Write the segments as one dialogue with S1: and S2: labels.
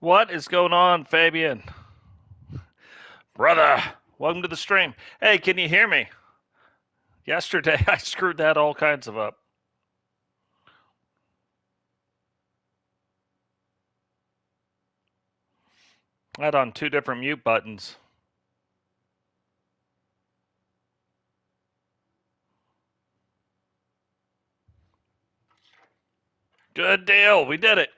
S1: What is going on, Fabian? Brother, welcome to the stream. Hey, can you hear me? Yesterday I screwed that all kinds of up. I had on two different mute buttons. Good deal. We did it.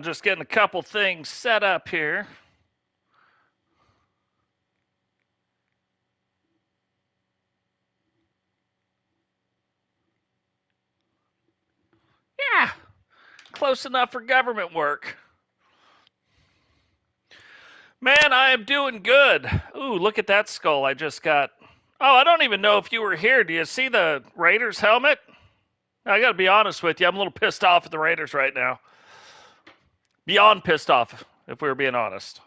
S1: Just getting a couple things set up here. Yeah, close enough for government work. Man, I am doing good. Ooh, look at that skull I just got. Oh, I don't even know if you were here. Do you see the Raiders helmet? I gotta be honest with you. I'm a little pissed off at the Raiders right now. Beyond pissed off, if we were being honest.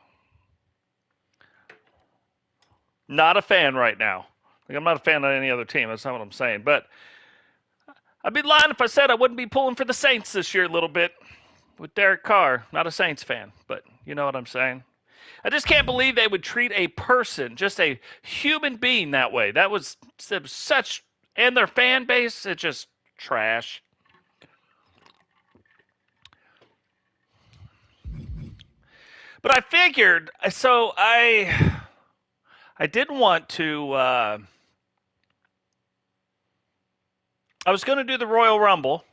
S1: Not a fan right now. Like, I'm not a fan of any other team. That's not what I'm saying. But I'd be lying if I said I wouldn't be pulling for the Saints this year a little bit with Derek Carr. Not a Saints fan, but you know what I'm saying. I just can't believe they would treat a person, just a human being, that way. That was such, and their fan base, it's just trash. But I figured, so I didn't want to. I was going to do the Royal Rumble,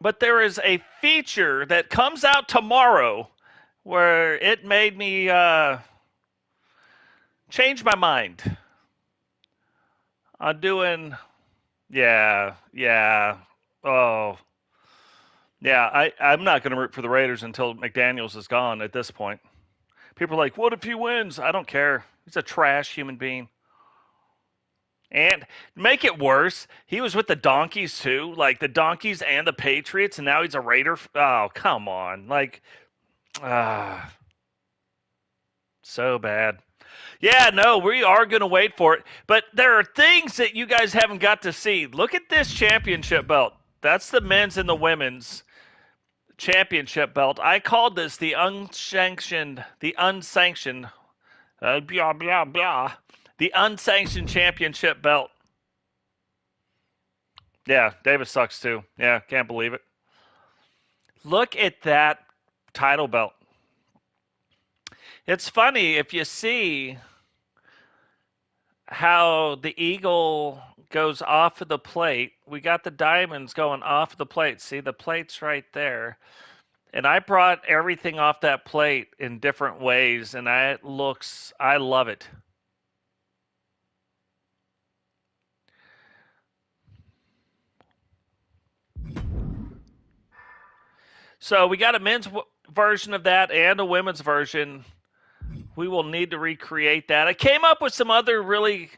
S1: but there is a feature that comes out tomorrow where it made me change my mind on doing. Yeah, oh, yeah. I'm not going to root for the Raiders until McDaniels is gone. At this point, people are like, "What if he wins?" I don't care. He's a trash human being. And make it worse, he was with the Donkeys too, like the Donkeys and the Patriots, and now he's a Raider. Oh, come on, like, so bad. Yeah, no, we are going to wait for it. But there are things that you guys haven't got to see. Look at this championship belt. That's the men's and the women's championship belt. I called this the unsanctioned, blah, blah, blah, the unsanctioned championship belt. Yeah, Davis sucks too. Yeah, can't believe it. Look at that title belt. It's funny if you see how the eagle goes off of the plate. We got the diamonds going off of the plate. See, the plate's right there. And I brought everything off that plate in different ways, and I love it. So we got a men's version of that and a women's version. We will need to recreate that. I came up with some other really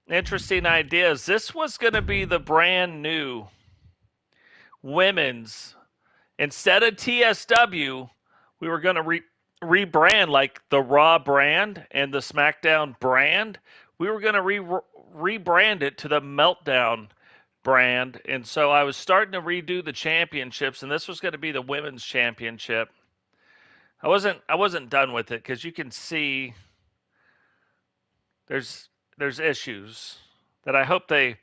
S1: interesting ideas. This was going to be the brand new women's. Instead of TSW, we were going to rebrand like the Raw brand and the SmackDown brand. We were going to rebrand it to the Meltdown brand. And so I was starting to redo the championships, and this was going to be the women's championship. I wasn't done with it because you can see there's issues that I hope they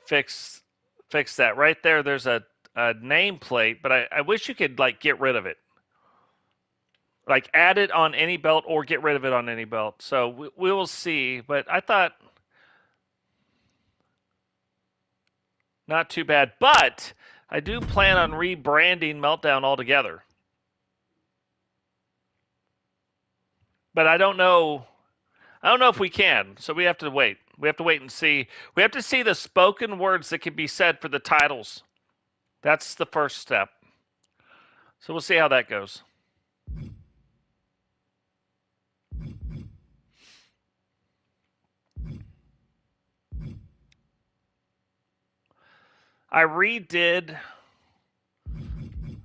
S1: fix that. Right there, there's a nameplate, but I wish you could like get rid of it, like add it on any belt or get rid of it on any belt. So we will see. But I thought not too bad. But I do plan on rebranding Meltdown altogether. But I don't know if we can. So we have to wait. We have to wait and see. We have to see the spoken words that can be said for the titles. That's the first step. So we'll see how that goes. I redid, and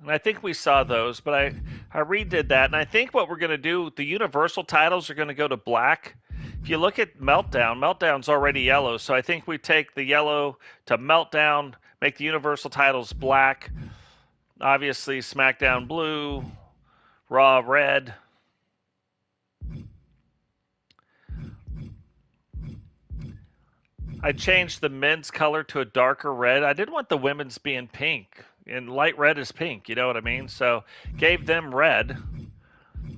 S1: I think we saw those, but I redid that, and I think what we're going to do, the universal titles are going to go to black. If you look at Meltdown, Meltdown's already yellow, so I think we take the yellow to Meltdown, make the universal titles black. Obviously, SmackDown blue, Raw red. I changed the men's color to a darker red. I didn't want the women's being pink, and light red is pink, you know what I mean? So gave them red,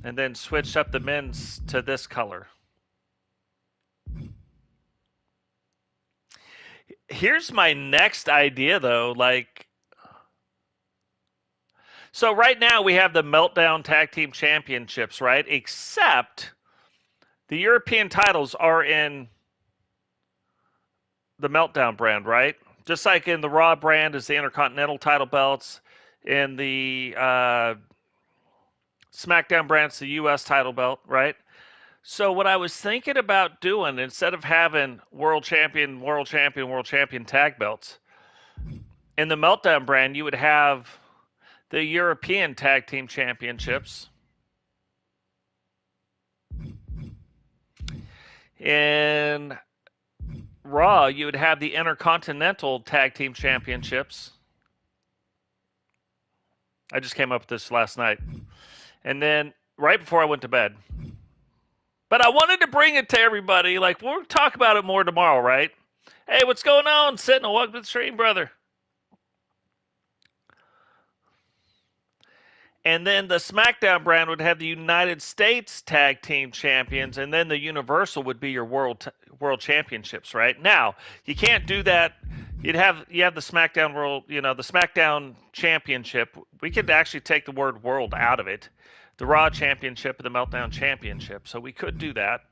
S1: and then switched up the men's to this color. Here's my next idea, though. So right now we have the Meltdown Tag Team Championships, right? Except the European titles are in the Meltdown brand, right? Just like in the Raw brand is the Intercontinental title belts, in the SmackDown brand's the U.S. title belt, right? So what I was thinking about doing, instead of having world champion, world champion, world champion tag belts, in the Meltdown brand you would have the European Tag Team Championships. In Raw, you would have the Intercontinental Tag Team Championships. I just came up with this last night. And then right before I went to bed. But I wanted to bring it to everybody. Like, we'll talk about it more tomorrow, right? Hey, what's going on? Sentinel, welcome to the stream, brother. And then the SmackDown brand would have the United States Tag Team Champions, and then the Universal would be your World Championships, right? Now, you can't do that. You have the SmackDown World, the SmackDown Championship. We could actually take the word world out of it. The Raw Championship and the Meltdown Championship. So we could do that.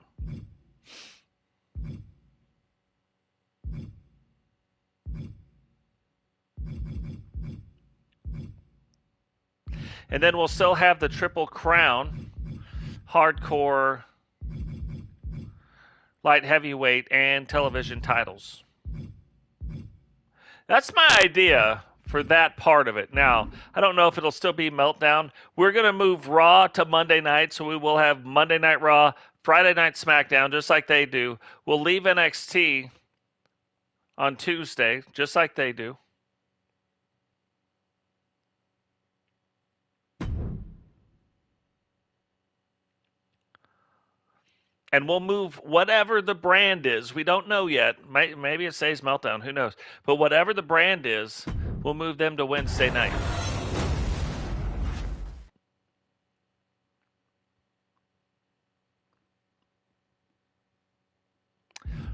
S1: And then we'll still have the Triple Crown, Hardcore, Light Heavyweight, and Television titles. That's my idea for that part of it. Now, I don't know if it'll still be Meltdown. We're going to move Raw to Monday night, so we will have Monday Night Raw, Friday Night SmackDown, just like they do. We'll leave NXT on Tuesday, just like they do. And we'll move whatever the brand is. We don't know yet. Maybe it says Meltdown. Who knows? But whatever the brand is, we'll move them to Wednesday night.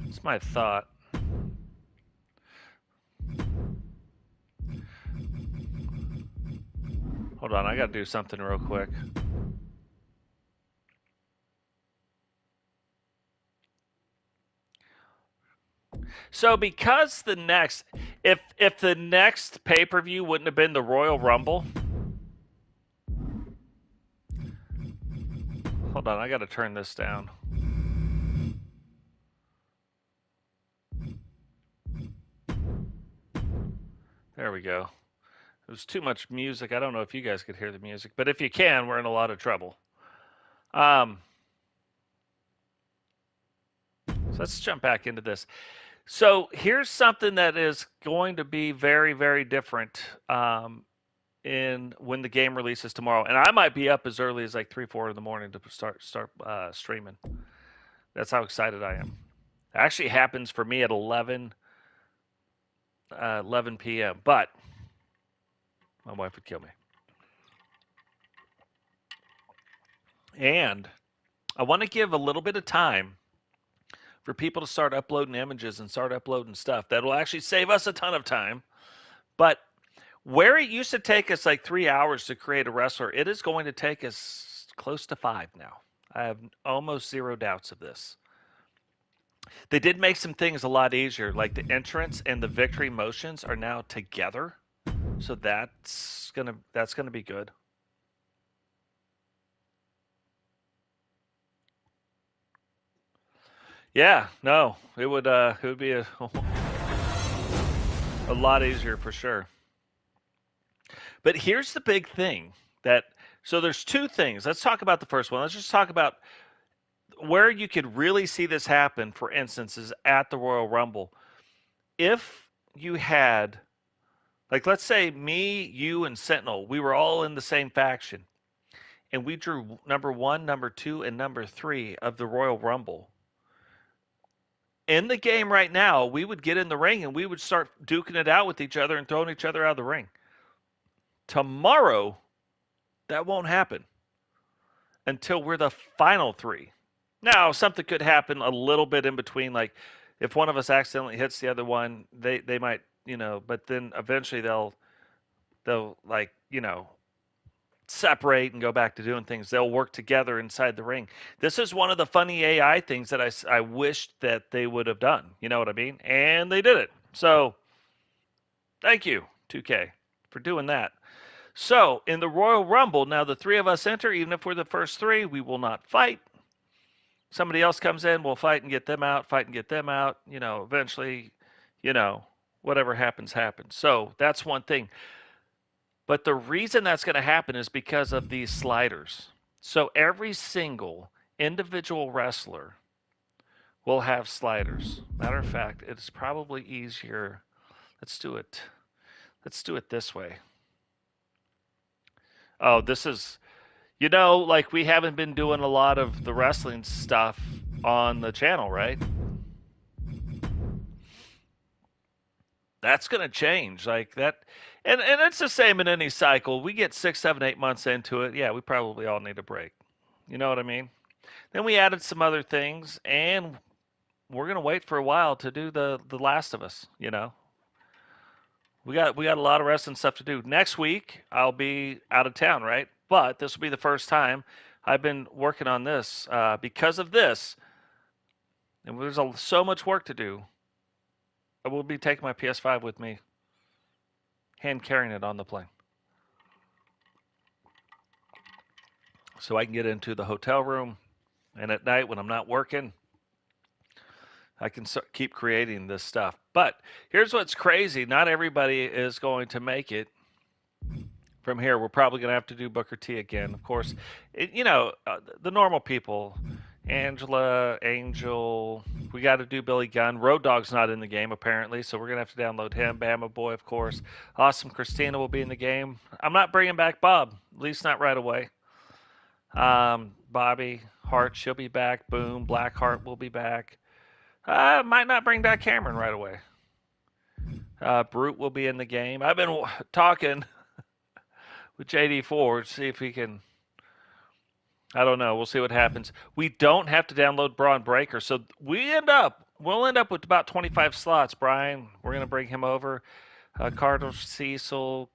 S1: That's my thought. Hold on. I got to do something real quick. So because the next, if the next pay-per-view wouldn't have been the Royal Rumble, hold on, I got to turn this down. There we go. It was too much music. I don't know if you guys could hear the music, but if you can, we're in a lot of trouble. So let's jump back into this. So here's something that is going to be very, very different in when the game releases tomorrow. And I might be up as early as like 3, 4 in the morning to start streaming. That's how excited I am. It actually happens for me at 11 p.m. But my wife would kill me. And I want to give a little bit of time for people to start uploading images and start uploading stuff. That will actually save us a ton of time. But where it used to take us like 3 hours to create a wrestler, it is going to take us close to 5 now. I have almost zero doubts of this. They did make some things a lot easier, like the entrance and the victory motions are now together. So that's gonna be good. Yeah, no, it would be a A lot easier for sure. But here's the big thing that so there's two things. Let's talk about the first one. Let's just talk about where you could really see this happen, for instance, is at the Royal Rumble. If you had, like, let's say me, you, and Sentinel, we were all in the same faction, and we drew number one, number two, and number three of the Royal Rumble. In the game right now, we would get in the ring and we would start duking it out with each other and throwing each other out of the ring. Tomorrow, that won't happen until we're the final three. Now, something could happen a little bit in between, like if one of us accidentally hits the other one, they might, but then eventually they'll like, separate and go back to doing things. They'll work together inside the ring. This is one of the funny AI things that I wished that they would have done. You know what I mean? And they did it. So, thank you, 2K, for doing that. So, in the Royal Rumble, now the three of us enter. Even if we're the first three, we will not fight. Somebody else comes in, we'll fight and get them out, fight and get them out. Eventually, whatever happens, happens. So, that's one thing. But the reason that's going to happen is because of these sliders. So, every single individual wrestler will have sliders. Matter of fact, it's probably easier. Let's do it. Let's do it this way. Oh, this is, like we haven't been doing a lot of the wrestling stuff on the channel, right? That's going to change like that. And it's the same in any cycle. We get 6, 7, 8 months into it. Yeah, we probably all need a break. You know what I mean? Then we added some other things, and we're going to wait for a while to do the Last of Us, We got a lot of wrestling stuff to do. Next week, I'll be out of town, right? But this will be the first time I've been working on this. Because of this, and there's so much work to do, I will be taking my PS5 with me, hand carrying it on the plane. So I can get into the hotel room, and at night when I'm not working, I can keep creating this stuff. But here's what's crazy. Not everybody is going to make it from here. We're probably going to have to do Booker T again. Of course, the normal people, Angela, Angel, we got to do Billy Gunn. Road Dogg's not in the game, apparently, so we're going to have to download him. Bama Boy, of course. Awesome Christina will be in the game. I'm not bringing back Bob, at least not right away. Bobby Hart, she'll be back. Boom, Blackheart will be back. Might not bring back Cameron right away. Brute will be in the game. I've been talking with JD4 to see if he can. I don't know. We'll see what happens. We don't have to download Braun Breaker, so we'll end up with about 25 slots. Brian, we're going to bring him over. Cardinal Cecil.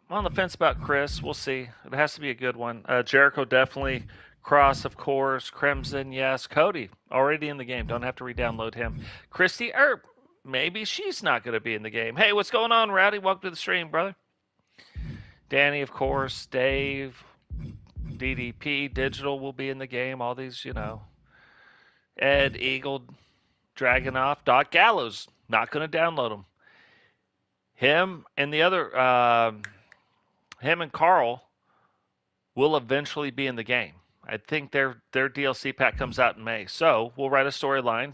S1: I'm on the fence about Chris. We'll see. It has to be a good one. Jericho definitely. Cross, of course. Crimson, yes. Cody, already in the game. Don't have to re-download him. Christy Earp, maybe she's not going to be in the game. Hey, what's going on, Rowdy? Welcome to the stream, brother. Danny, of course. Dave, DDP, Digital will be in the game. All these, Ed, Eagle, Dragonoff, Doc Gallows, not going to download them. Him and the other, him and Carl will eventually be in the game. I think their DLC pack comes out in May. So we'll write a storyline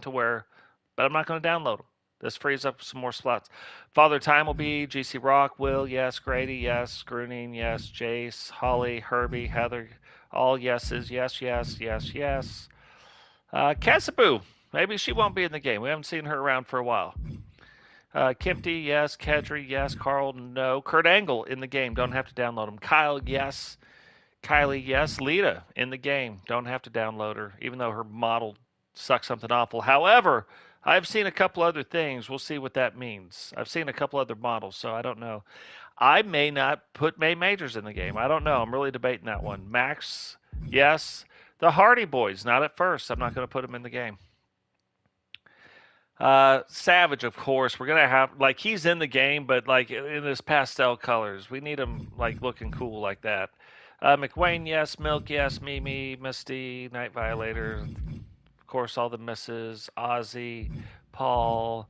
S1: but I'm not going to download them. This frees up some more slots. Father Time will be GC Rock, Will, yes. Grady, yes. Gruning, yes. Jace, Holly, Herbie, Heather, all yeses. Yes, yes, yes, yes. Casaboo, maybe she won't be in the game. We haven't seen her around for a while. Kimpty, yes. Kedry, yes. Carl, no. Kurt Angle in the game. Don't have to download him. Kyle, yes. Kylie, yes. Lita in the game. Don't have to download her, even though her model sucks something awful. However, I've seen a couple other things. We'll see what that means. I've seen a couple other models, so I don't know. I may not put May Majors in the game. I don't know. I'm really debating that one. Max, yes. The Hardy Boys, not at first. I'm not going to put them in the game. Savage, of course. We're gonna have he's in the game, but in his pastel colors. We need him looking cool like that. McWayne, yes. Milk, yes. Mimi, Misty, Night Violator. Of course, all the misses. Ozzy, Paul,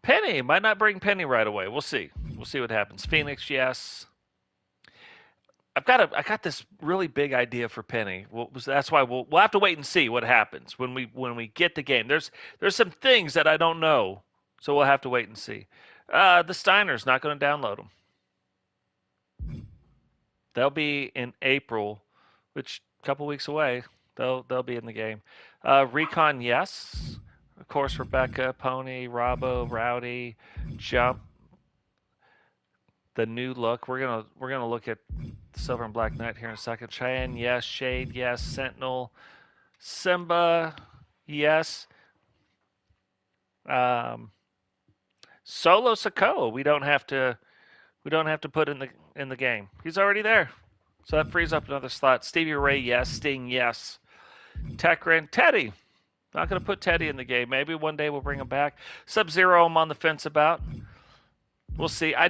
S1: Penny might not bring Penny right away. We'll see. We'll see what happens. Phoenix, yes. I got this really big idea for Penny. That's why we'll have to wait and see what happens when we get the game. There's some things that I don't know, so we'll have to wait and see. The Steiner's not going to download them. They'll be in April, which a couple weeks away. They'll be in the game. Recon, yes. Of course, Rebecca, Pony, Robbo, Rowdy, Jump. The new look. We're gonna look at Silver and Black Knight here in a second. Cheyenne, yes. Shade, yes. Sentinel, Simba, yes. Solo Sokoa, we don't have to put in the game. He's already there, so that frees up another slot. Stevie Ray, yes. Sting, yes. Tekran, Teddy. Not going to put Teddy in the game. Maybe one day we'll bring him back. Sub-Zero, I'm on the fence about. We'll see. I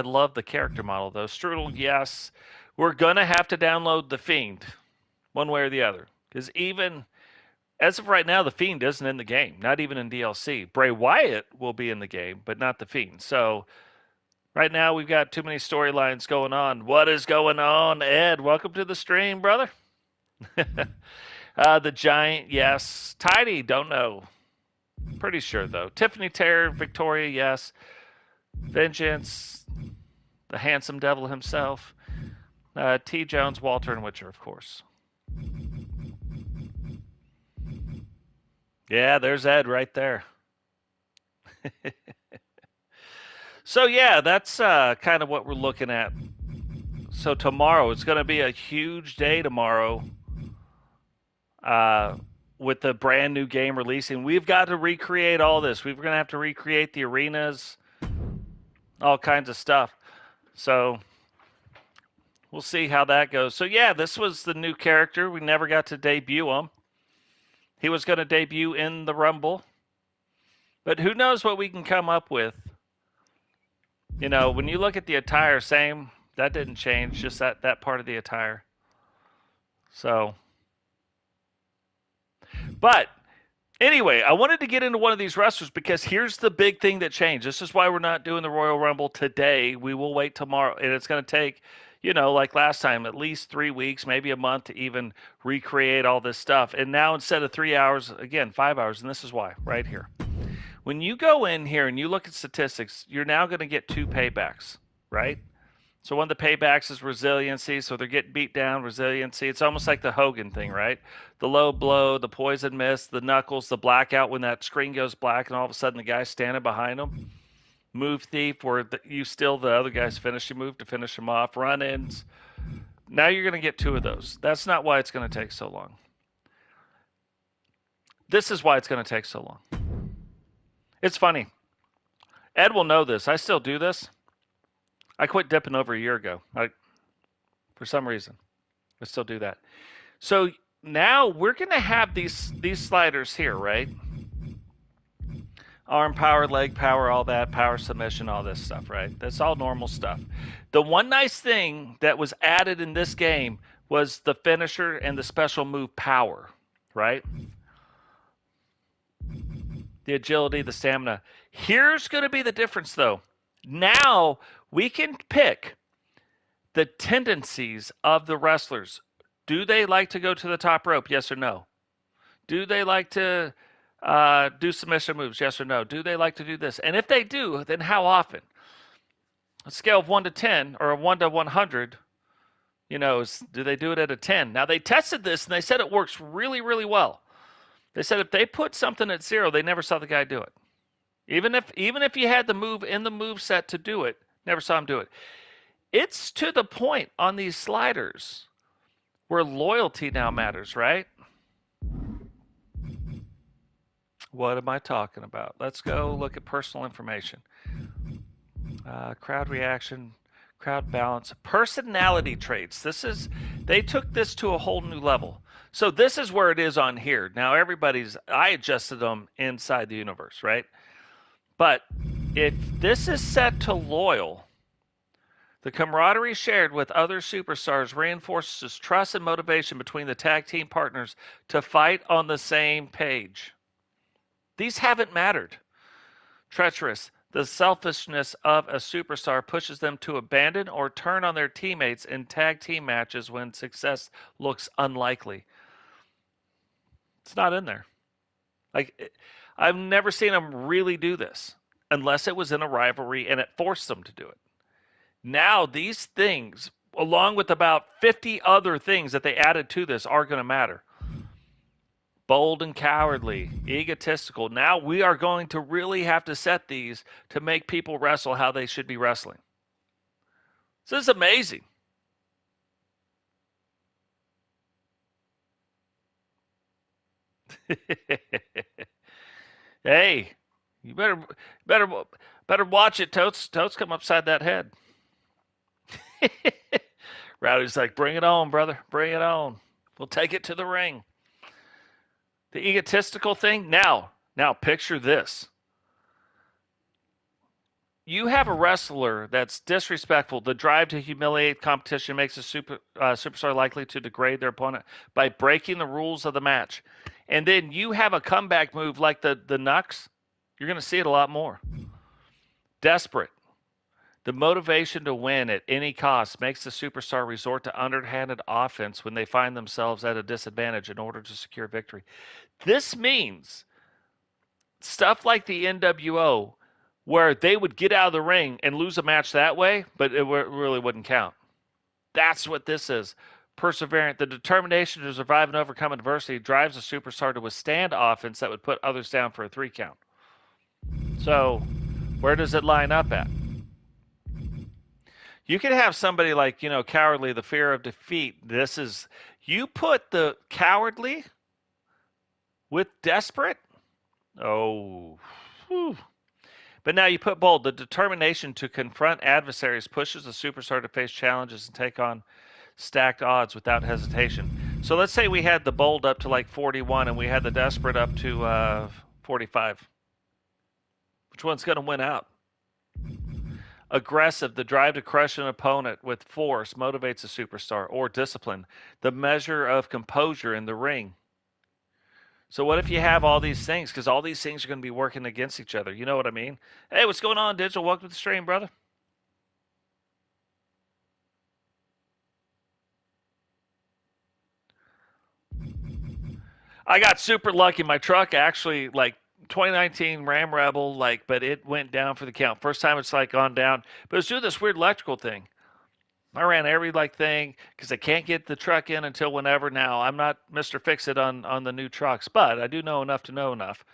S1: love the character model, though. Strudel, yes. We're going to have to download The Fiend, one way or the other. Because even, as of right now, The Fiend isn't in the game. Not even in DLC. Bray Wyatt will be in the game, but not The Fiend. So, right now, we've got too many storylines going on. What is going on, Ed? Welcome to the stream, brother. The Giant, yes. Tidy, don't know. Pretty sure, though. Tiffany Terror, Victoria, yes. Vengeance, the handsome devil himself. T. Jones, Walter, and Witcher, of course. Yeah, there's Ed right there. So, yeah, that's kind of what we're looking at. So tomorrow, it's going to be a huge day tomorrow. With the brand new game releasing, we've got to recreate all this. We're going to have to recreate the arenas, all kinds of stuff. So we'll see how that goes. So yeah, this was the new character. We never got to debut him. He was going to debut in the Rumble, but who knows what we can come up with. You know, when you look at the attire, same, that didn't change, just that part of the attire. So, but anyway, I wanted to get into one of these wrestlers because here's the big thing that changed. This is why we're not doing the Royal Rumble today. We will wait tomorrow, and it's going to take, you know, like last time, at least 3 weeks, maybe a month to even recreate all this stuff. And now instead of 3 hours, again, 5 hours, and this is why, right here. When you go in here and you look at statistics, you're now going to get 2 paybacks, right? So one of the paybacks is resiliency, so they're getting beat down, resiliency. It's almost like the Hogan thing, right? The low blow, the poison mist, the knuckles, the blackout when that screen goes black and all of a sudden the guy's standing behind him. Move thief where you steal the other guy's finishing move to finish him off. Run-ins. Now you're going to get 2 of those. That's not why it's going to take so long. This is why it's going to take so long. It's funny. Ed will know this. I still do this. I quit dipping over a year ago. For some reason, I still do that. So now we're going to have these sliders here, right? Arm power, leg power, all that, power submission, all this stuff, right? That's all normal stuff. The one nice thing that was added in this game was the finisher and the special move power, right? The agility, the stamina. Here's going to be the difference, though. Now we can pick the tendencies of the wrestlers. Do they like to go to the top rope? Yes or no? Do they like to do submission moves? Yes or no? Do they like to do this? And if they do, then how often? A scale of 1 to 10 or a 1 to 100, you know, do they do it at a 10? Now, they tested this, and they said it works really, really well. They said if they put something at 0, they never saw the guy do it. Even if you had the move in the move set to do it, never saw him do it. It's to the point on these sliders where loyalty now matters, right? What am I talking about? Let's go look at personal information. Crowd reaction, crowd balance, personality traits. They took this to a whole new level. So this is where it is on here. Now I adjusted them inside the universe, right? But if this is set to loyal, the camaraderie shared with other superstars reinforces trust and motivation between the tag team partners to fight on the same page. These haven't mattered. treacherous. The selfishness of a superstar pushes them to abandon or turn on their teammates in tag team matches when success looks unlikely. It's not in there. Like, I've never seen them really do this unless it was in a rivalry and it forced them to do it. Now, these things, along with about 50 other things that they added to this, are going to matter. Bold and cowardly, egotistical. Now we are going to really have to set these to make people wrestle how they should be wrestling. This is amazing. Hey, you better watch it, Totes. Totes come upside that head. Rowdy's like, bring it on, brother. Bring it on. We'll take it to the ring. The egotistical thing. Now picture this. You have a wrestler that's disrespectful. The drive to humiliate competition makes a superstar likely to degrade their opponent by breaking the rules of the match. And then you have a comeback move like the Nux. You're going to see it a lot more. Desperate. The motivation to win at any cost makes the superstar resort to underhanded offense when they find themselves at a disadvantage in order to secure victory. This means stuff like the NWO, where they would get out of the ring and lose a match that way, but it really wouldn't count. That's what this is. Perseverant. The determination to survive and overcome adversity drives a superstar to withstand offense that would put others down for a 3 count. So, where does it line up at? You could have somebody like, cowardly, the fear of defeat. You put the cowardly with desperate. Oh, whew. But now you put bold. The determination to confront adversaries pushes the superstar to face challenges and take on stacked odds without hesitation. So let's say we had the bold up to like 41 and we had the desperate up to 45. Which one's going to win out? Aggressive. The drive to crush an opponent with force motivates a superstar. Or discipline. The measure of composure in the ring. So what if you have all these things? Because all these things are going to be working against each other. You know what I mean? Hey, what's going on, Digital? Welcome to the stream, brother. I got super lucky. My truck actually, 2019 Ram Rebel, but it went down for the count. First time it's gone down. But it was doing this weird electrical thing. I ran every thing because I can't get the truck in until whenever. Now, I'm not Mr. Fix-It on the new trucks, but I do know enough to know enough.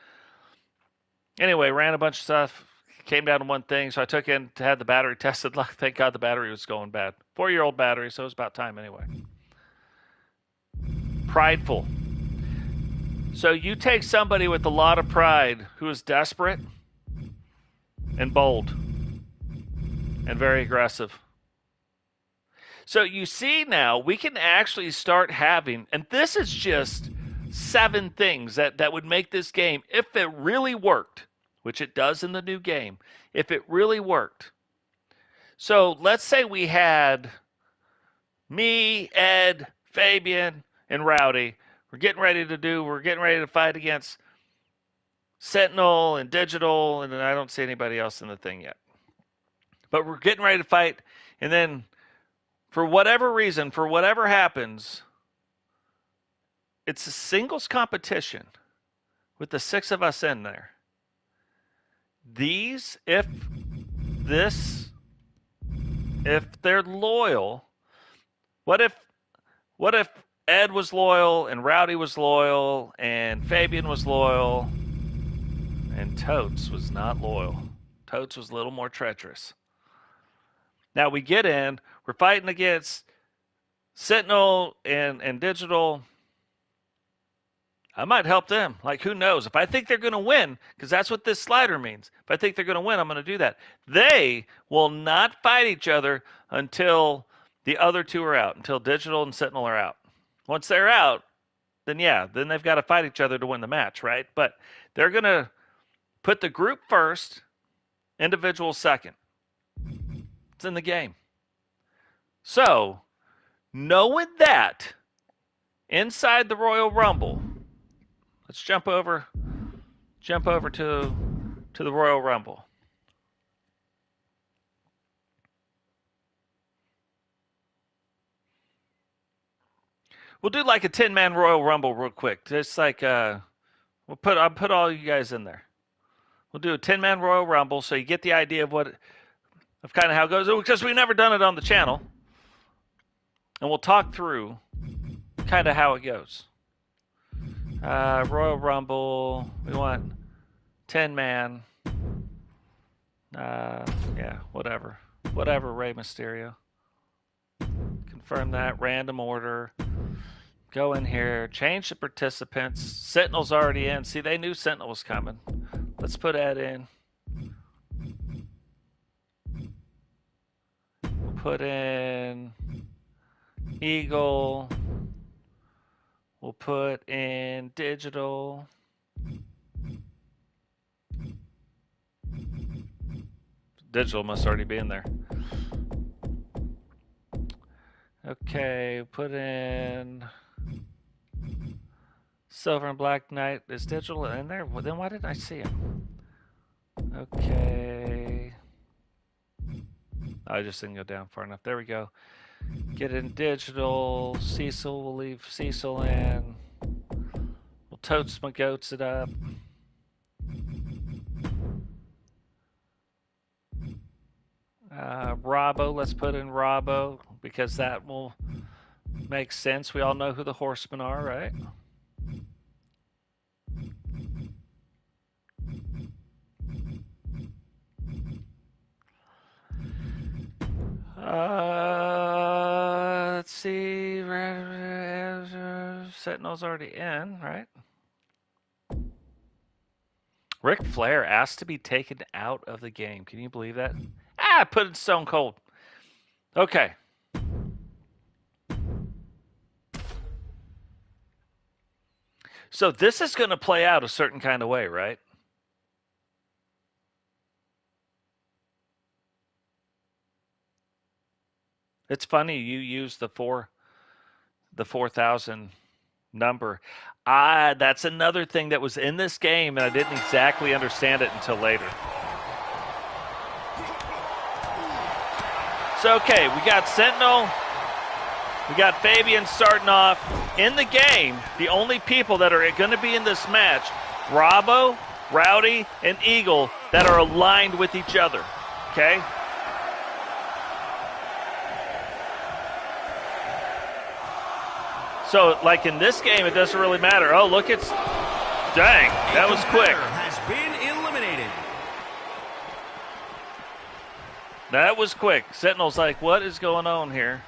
S1: Anyway, ran a bunch of stuff, came down to one thing, so I took in to have the battery tested. Thank God the battery was going bad. 4-year-old battery, so it was about time anyway. Prideful. So you take somebody with a lot of pride who is desperate and bold and very aggressive. So you see now we can actually start having, and this is just 7 things that would make this game, if it really worked, which it does in the new game, if it really worked. So let's say we had me, Ed, Fabian, and Rowdy. We're getting ready to fight against Sentinel and Digital, and I don't see anybody else in the thing yet. But we're getting ready to fight, and then for whatever reason, for whatever happens, it's a singles competition with the 6 of us in there. If they're loyal, what if Ed was loyal and Rowdy was loyal and Fabian was loyal and Totes was not loyal? Totes was a little more treacherous. Now we get in, we're fighting against Sentinel and Digital. I might help them. Who knows? If I think they're going to win, because that's what this slider means. If I think they're going to win, I'm going to do that. They will not fight each other until the other 2 are out, until Digital and Sentinel are out. Once they're out, then they've got to fight each other to win the match, right? But they're going to put the group first, individual second. It's in the game. So, knowing that, inside the Royal Rumble, let's jump over to to the Royal Rumble. We'll do like a 10-man Royal Rumble real quick. Just like I'll put all you guys in there. We'll do a 10-man Royal Rumble so you get the idea of kind of how it goes, because we've never done it on the channel. And we'll talk through kind of how it goes. Royal Rumble, we want 10-man. Yeah, whatever. Whatever, Rey Mysterio. Confirm that. Random order. Go in here. Change the participants. Sentinel's already in. See, they knew Sentinel was coming. Let's put that in. We'll put in Eagle. We'll put in Digital. Digital must already be in there. Okay, put in Silver and Black Knight. Is Digital in there? Well, then why didn't I see him? Okay. I just didn't go down far enough. There we go. Get in Digital. Cecil, we'll leave Cecil in. We'll totes my goats it up. Robbo, let's put in Robbo, because that will make sense. We all know who the Horsemen are, right? Let's see. Sentinel's already in, right? Ric Flair asked to be taken out of the game. Can you believe that? I put it Stone Cold. Okay. So this is going to play out a certain kind of way, right? It's funny you use the 4,000 number. That's another thing that was in this game, and I didn't exactly understand it until later. So, okay, we got Sentinel. We got Fabian starting off. In the game, the only people that are going to be in this match, Robbo, Rowdy, and Eagle, that are aligned with each other. Okay? So, like in this game, it doesn't really matter. Oh, look, it's... Dang, that was quick.
S2: Has been eliminated.
S1: That was quick. Sentinel's like, what is going on here?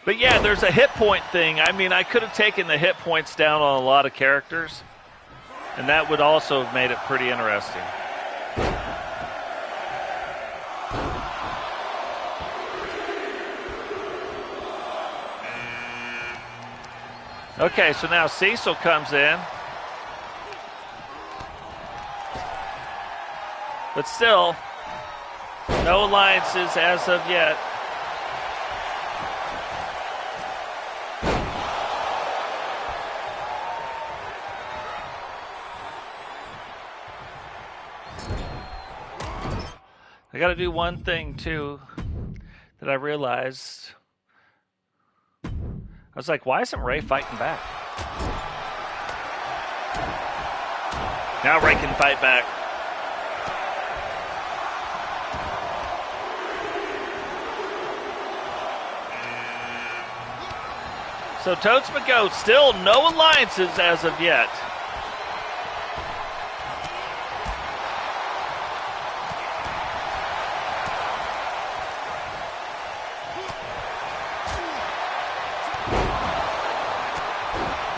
S1: But yeah, there's a hit point thing. I mean, I could have taken the hit points down on a lot of characters, and that would also have made it pretty interesting. Okay, so now Cecil comes in. But still, no alliances as of yet. I got to do one thing, too, that I realized. I was like, why isn't Ray fighting back? Now Ray can fight back. So Totes McGoat, still no alliances as of yet.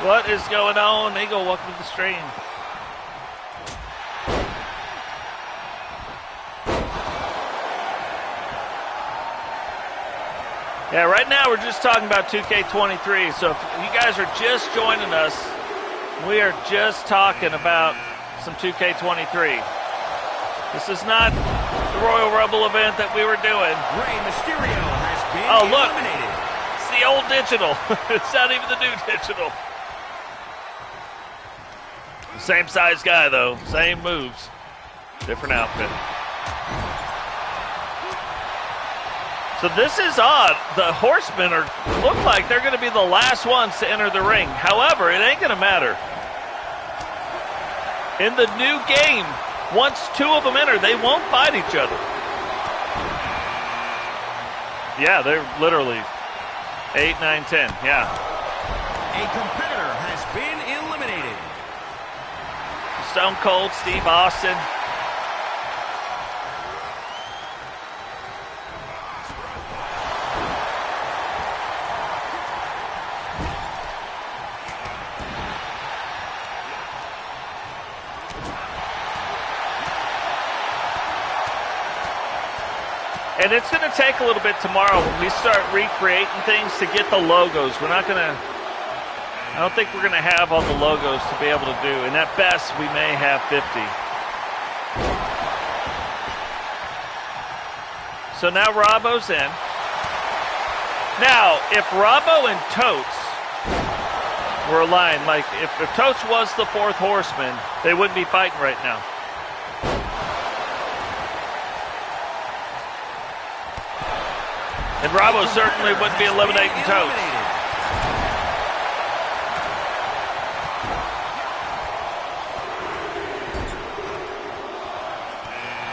S1: What is going on? Eagle, welcome to the stream. Yeah, right now we're just talking about 2K23. So if you guys are just joining us, we are just talking about some 2K23. This is not the Royal Rumble event that we were doing.
S2: Rey Mysterio has been
S1: look.
S2: eliminated.
S1: It's the old digital. It's not even the new digital. Same size guy, though. Same moves. Different outfit. So this is odd. The Horsemen look like they're going to be the last ones to enter the ring. However, it ain't going to matter. In the new game, once two of them enter, they won't fight each other. Yeah, they're literally 8, 9, 10. Yeah.
S2: A competitor has been eliminated.
S1: Stone Cold Steve Austin. And it's going to take a little bit tomorrow when we start recreating things to get the logos. We're not going to, I don't think we're going to have all the logos to be able to do. And at best, we may have 50. So now Robbo's in. Now, if Robbo and Totes were aligned, like if Totes was the fourth horseman, they wouldn't be fighting right now. And Robbo certainly wouldn't be eliminating Totes.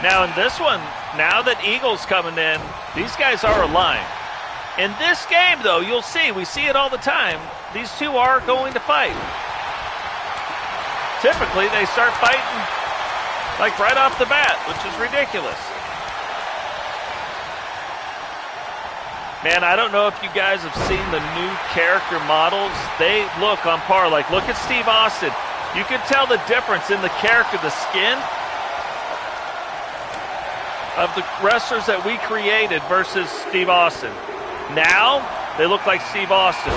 S1: Now in this one, now that Eagle's coming in, these guys are aligned. In this game, though, you'll see, we see it all the time, these two are going to fight. Typically, they start fighting like right off the bat, which is ridiculous. Man, I don't know if you guys have seen the new character models. They look on par. Like, look at Steve Austin. You can tell the difference in the character, the skin of the wrestlers that we created versus Steve Austin. Now, they look like Steve Austin.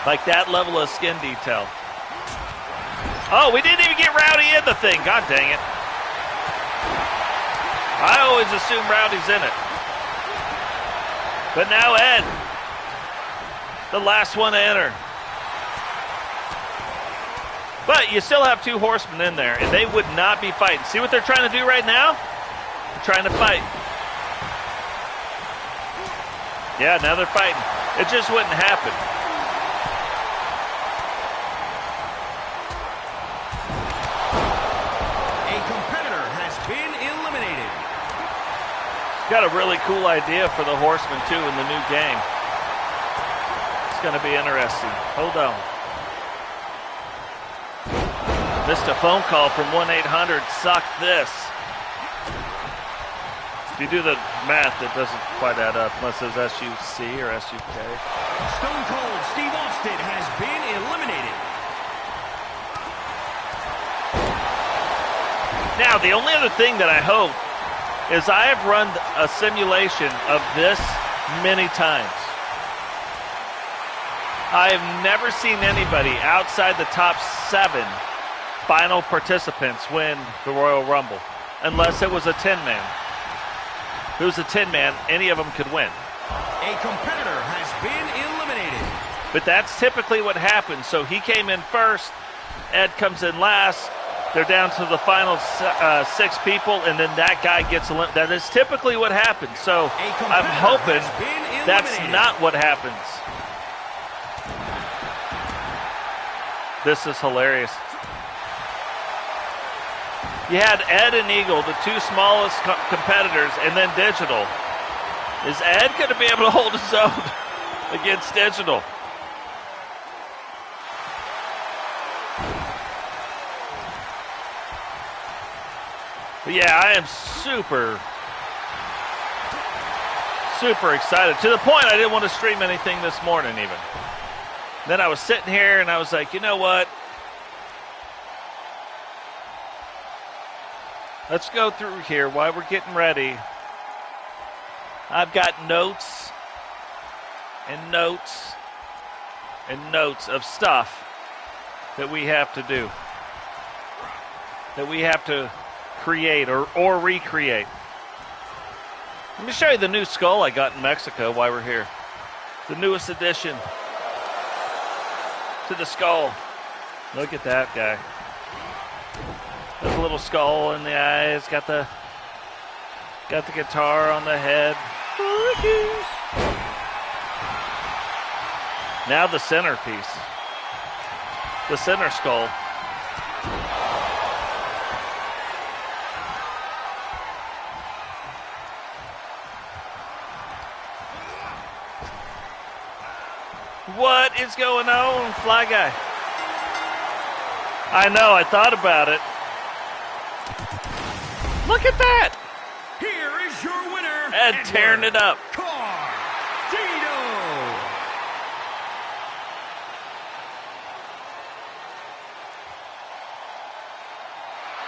S1: Like that level of skin detail. Oh, we didn't even get Rowdy in the thing. God dang it. I always assume Rowdy's in it. But now Ed, the last one to enter. But you still have two horsemen in there, and they would not be fighting. See what they're trying to do right now? They're trying to fight. Yeah, now they're fighting. It just wouldn't happen.
S2: A competitor has been eliminated.
S1: Got a really cool idea for the Horsemen, too, in the new game. It's going to be interesting. Hold on. Missed a phone call from 1-800-SUCK THIS. If you do the math, it doesn't quite add up unless it's SUC or SUK.
S2: Stone Cold Steve Austin has been eliminated.
S1: Now, the only other thing that I hope is I have run a simulation of this many times. I have never seen anybody outside the top 7 final participants win the Royal Rumble, unless it was a 10-man. If it was a 10-man, any of them could win.
S2: A competitor has been eliminated.
S1: But that's typically what happens. So he came in first, Ed comes in last, they're down to the final 6 people, and then that guy gets eliminated. That is typically what happens. So I'm hoping that's not what happens. This is hilarious. You had Ed and Eagle, the two smallest competitors, and then Digital. Is Ed going to be able to hold his own against Digital? But yeah, I am super excited. To the point I didn't want to stream anything this morning even. Then I was sitting here and I was like, you know what? Let's go through here while we're getting ready. I've got notes and notes and notes of stuff that we have to do, that we have to create or recreate. Let me show you the new skull I got in Mexico while we're here. The newest addition to the skull. Look at that guy. There's a little skull in the eyes. Got the guitar on the head. Now the centerpiece. The center skull. What is going on, Fly Guy? I know, I thought about it. Look at that!
S2: Here is your winner,
S1: And tearing it up.
S2: Cardino.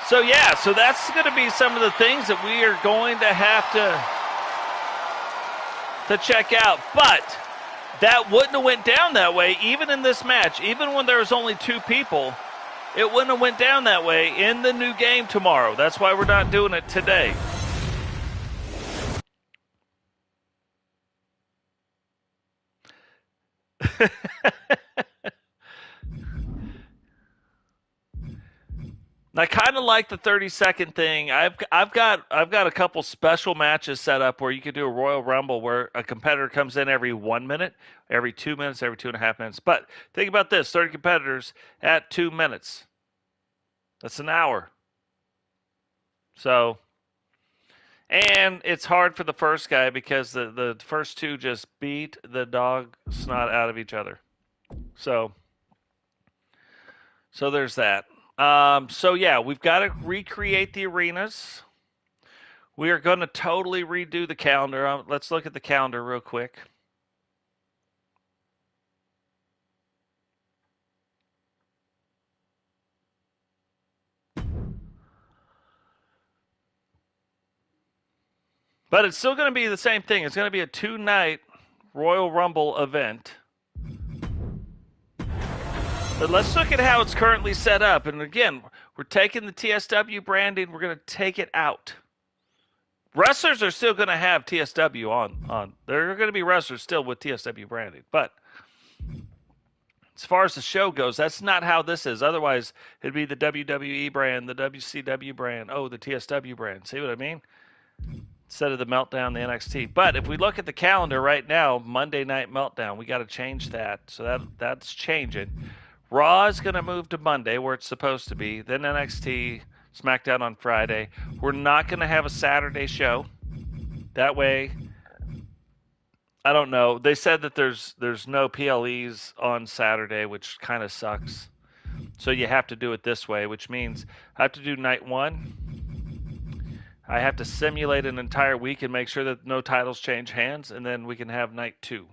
S1: So yeah, so that's going to be some of the things that we are going to have to check out. But that wouldn't have went down that way, even in this match. Even when there was only 2 people, it wouldn't have went down that way in the new game tomorrow. That's why we're not doing it today. I kind of like the 30-second thing. I've got a couple special matches set up where you could do a Royal Rumble where a competitor comes in every 1 minute, every 2 minutes, every 2.5 minutes. But think about this: 30 competitors at 2 minutes. That's an hour. So, and it's hard for the first guy because the first 2 just beat the dog snot out of each other. So there's that. So yeah, we've got to recreate the arenas. We are going to totally redo the calendar. Let's look at the calendar real quick. But it's still going to be the same thing. It's going to be a 2-night Royal Rumble event. But let's look at how it's currently set up. And again, we're taking the TSW branding. We're going to take it out. Wrestlers are still going to have TSW on. There are going to be wrestlers still with TSW branding. But as far as the show goes, that's not how this is. Otherwise, it'd be the WWE brand, the WCW brand, the TSW brand. See what I mean? Instead of the Meltdown, the NXT. But if we look at the calendar right now, Monday Night Meltdown, we got to change that. So that's changing. Raw is going to move to Monday, where it's supposed to be. Then NXT, SmackDown on Friday. We're not going to have a Saturday show. That way, I don't know. They said that there's no PLEs on Saturday, which kind of sucks. So you have to do it this way, which means I have to do night 1. I have to simulate an entire week and make sure that no titles change hands, and then we can have night 2.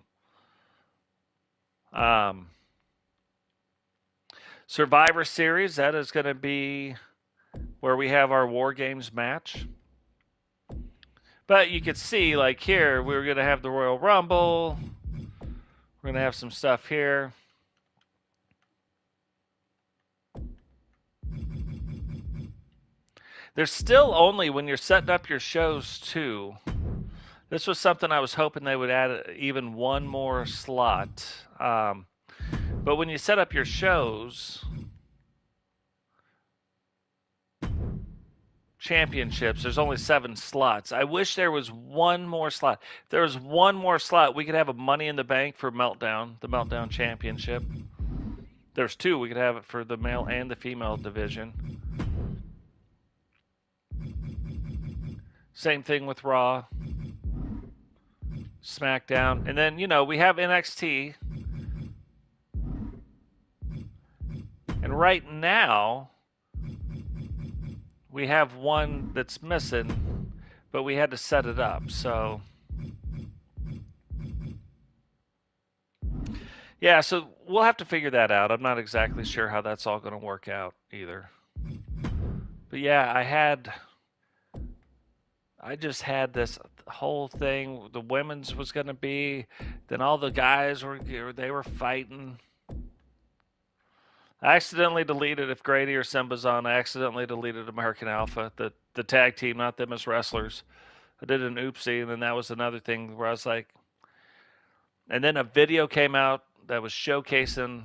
S1: Survivor Series, that is going to be where we have our War Games match. But you could see, like here, we're going to have the Royal Rumble. We're going to have some stuff here. There's still only, when you're setting up your shows too, this was something I was hoping they would add even one more slot. But when you set up your shows, championships, there's only 7 slots. I wish there was one more slot. If there was one more slot, we could have a Money in the Bank for Meltdown, the Meltdown Championship. There's 2. We could have it for the male and the female division. Same thing with Raw, SmackDown. And then, we have NXT. And right now, we have one that's missing, but we had to set it up. So, yeah, so we'll have to figure that out. I'm not exactly sure how that's all going to work out either. But yeah, I just had this whole thing. The women's was going to be, then all the guys were fighting. I accidentally deleted if Grady or Simba's on. I accidentally deleted American Alpha, the tag team, not them as wrestlers. I did an oopsie, and then that was another thing where I was like, and then a video came out that was showcasing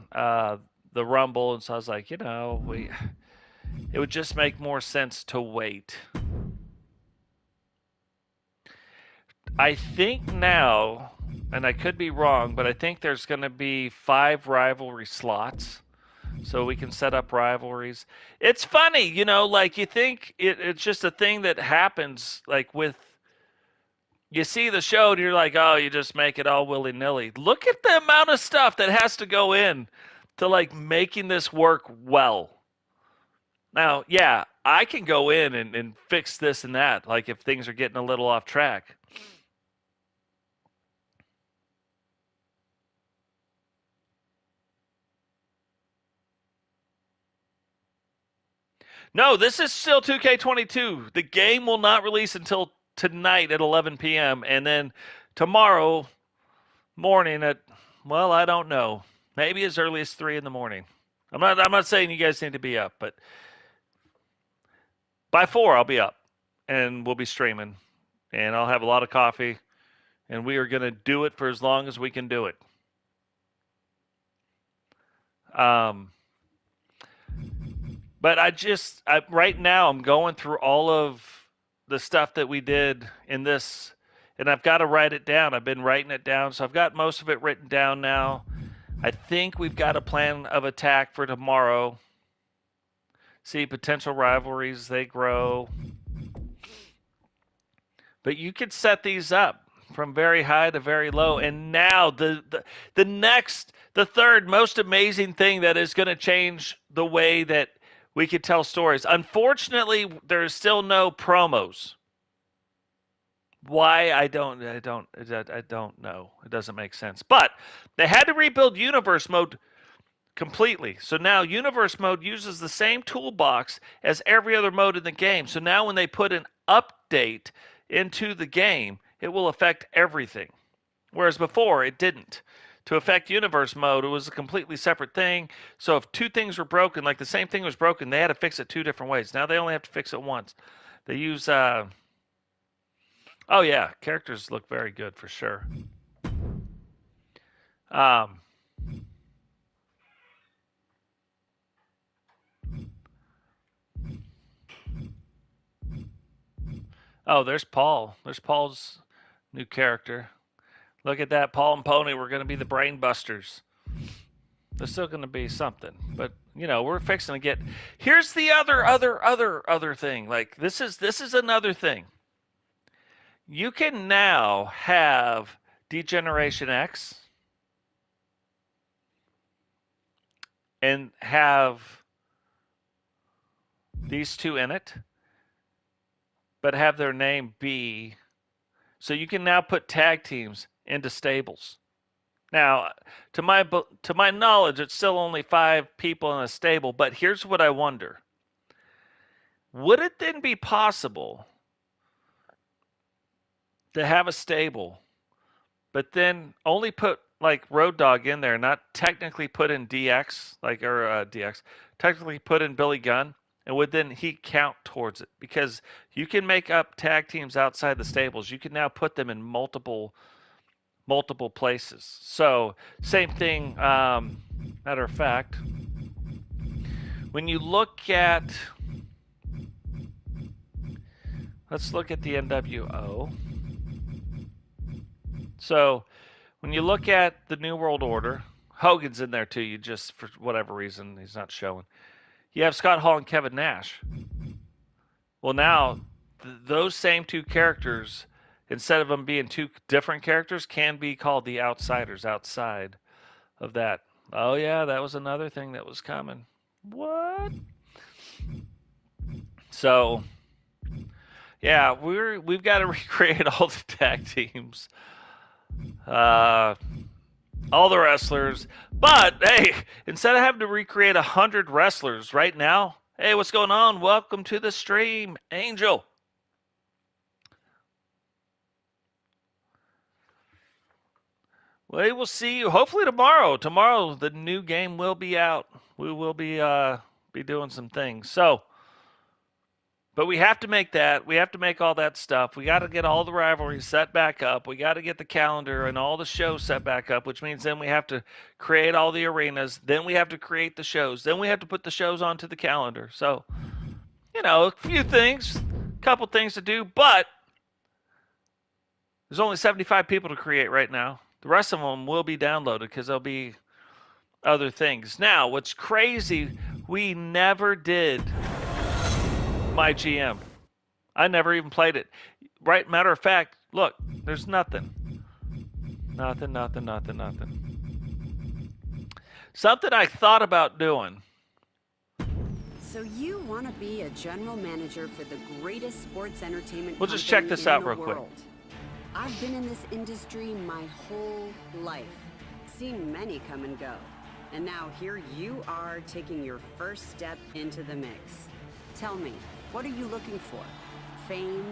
S1: the Rumble, and so I was like, it would just make more sense to wait. I think now, and I could be wrong, but I think there's going to be 5 rivalry slots. So we can set up rivalries. It's funny, like you think it's just a thing that happens, like you see the show and you're like, oh, you just make it all willy nilly. Look at the amount of stuff that has to go in to like making this work well. Now, yeah, I can go in and fix this and that, like if things are getting a little off track. No, this is still 2K22. The game will not release until tonight at 11 p.m. and then tomorrow morning at, well, I don't know, maybe as early as 3 in the morning. I'm not saying you guys need to be up, but by 4 I'll be up and we'll be streaming and I'll have a lot of coffee and we are going to do it for as long as we can do it. But right now I'm going through all of the stuff that we did in this, and I've got to write it down. I've been writing it down, so I've got most of it written down now. I think we've got a plan of attack for tomorrow. See potential rivalries, they grow. But you could set these up from very high to very low. And now the third most amazing thing that is going to change the way that we could tell stories. Unfortunately, there's still no promos. Why I don't know. It doesn't make sense. But they had to rebuild universe mode completely. So now universe mode uses the same toolbox as every other mode in the game. So now when they put an update into the game, it will affect everything. Whereas before it didn't. To affect universe mode, it was a completely separate thing. So if 2 things were broken, like the same thing was broken, they had to fix it 2 different ways. Now they only have to fix it once. They use oh yeah, characters look very good for sure. Um, oh, there's Paul. There's Paul's new character. Look at that, Paul and Pony. We're going to be the brain busters. There's still going to be something, but we're fixing to get. Here's the other thing. Like this is another thing. You can now have Degeneration X and have these 2 in it, but have their name be. So you can now put tag teams into stables. Now, to my knowledge, it's still only 5 people in a stable. But here's what I wonder: would it then be possible to have a stable, but then only put like Road Dogg in there, not technically put in DX, DX, technically put in Billy Gunn, and would then he count towards it? Because you can make up tag teams outside the stables. You can now put them in multiple places. So same thing. Matter of fact, when you look at, let's look at the NWO. So when you look at the New World Order, Hogan's in there too. You just, for whatever reason, he's not showing. You have Scott Hall and Kevin Nash. Well, now those same 2 characters, instead of them being 2 different characters, can be called the outsiders outside of that. Oh yeah, that was another thing that was coming. What? So yeah, we've got to recreate all the tag teams, all the wrestlers. But hey, instead of having to recreate 100 wrestlers right now, hey, what's going on? Welcome to the stream, Angel. We will see you hopefully tomorrow. Tomorrow the new game will be out. we will be doing some things. So, but we have to make that. We have to make all that stuff. We got to get all the rivalries set back up. We got to get the calendar and all the shows set back up, which means then we have to create all the arenas. Then we have to create the shows. Then we have to put the shows onto the calendar. So, a few things, a couple things to do, but there's only 75 people to create right now. The rest of them will be downloaded because there'll be other things. Now, what's crazy, we never did my GM. I never even played it. Right, matter of fact, look, there's nothing. Nothing. Something I thought about doing.
S3: So you want to be a general manager for the greatest sports entertainment
S1: We'll just check
S3: company
S1: this
S3: in
S1: out
S3: the
S1: real quick.
S3: world. I've been in this industry my whole life, seen many come and go. And now here you are taking your first step into the mix. Tell me, what are you looking for? Fame?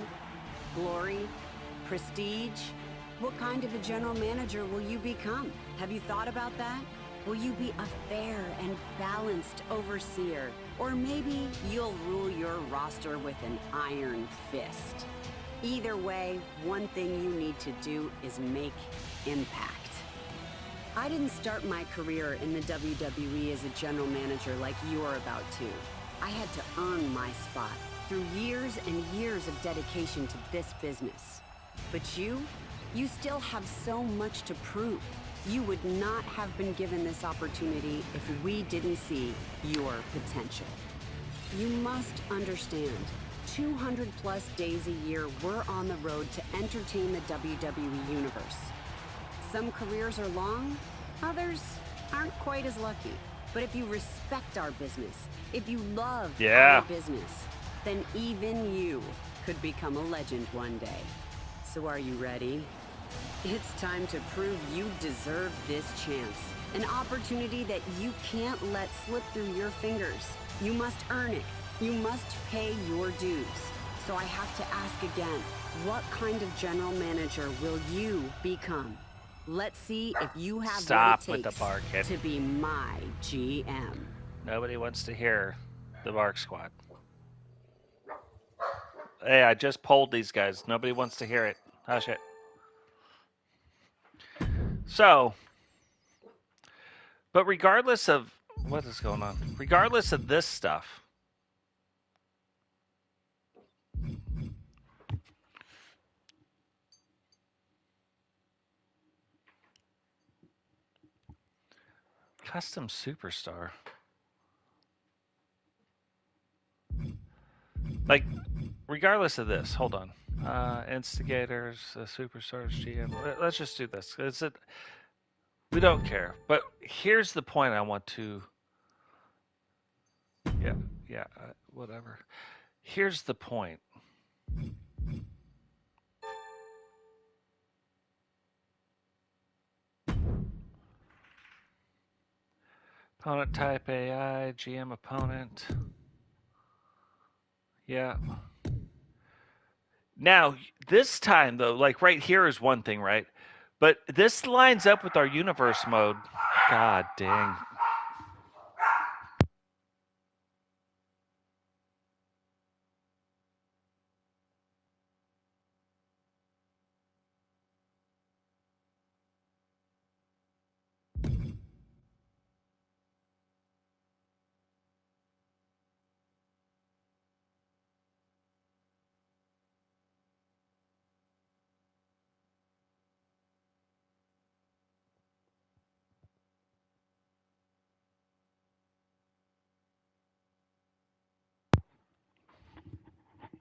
S3: Glory? Prestige? What kind of a general manager will you become? Have you thought about that? Will you be a fair and balanced overseer? Or maybe you'll rule your roster with an iron fist. Either way, one thing you need to do is make impact. I didn't start my career in the WWE as a general manager like you're about to. I had to earn my spot through years and years of dedication to this business. But you still have so much to prove. You would not have been given this opportunity if we didn't see your potential. You must understand, 200 plus days a year we're on the road to entertain the WWE Universe. Some careers are long, others aren't quite as lucky. But if you respect our business, if you love our business, then even you could become a legend one day. So are you ready? It's time to prove you deserve this chance. An opportunity that you can't let slip through your fingers. You must earn it. You must pay your dues. So I have to ask again, what kind of general manager will you become? Let's see if you have what it takes to be my GM.
S1: Nobody wants to hear the Bark Squad. Hey, I just polled these guys. Nobody wants to hear it. Hush it. So, but regardless of what is going on, regardless of this stuff, custom superstar. Like, regardless of this, hold on. Instigators, superstars, GM. Let's just do this. We don't care. But here's the point I want to. Whatever. Here's the point. Opponent type AI, GM opponent. Yeah. Now, this time, though, like right here is one thing, right? But this lines up with our universe mode. God dang.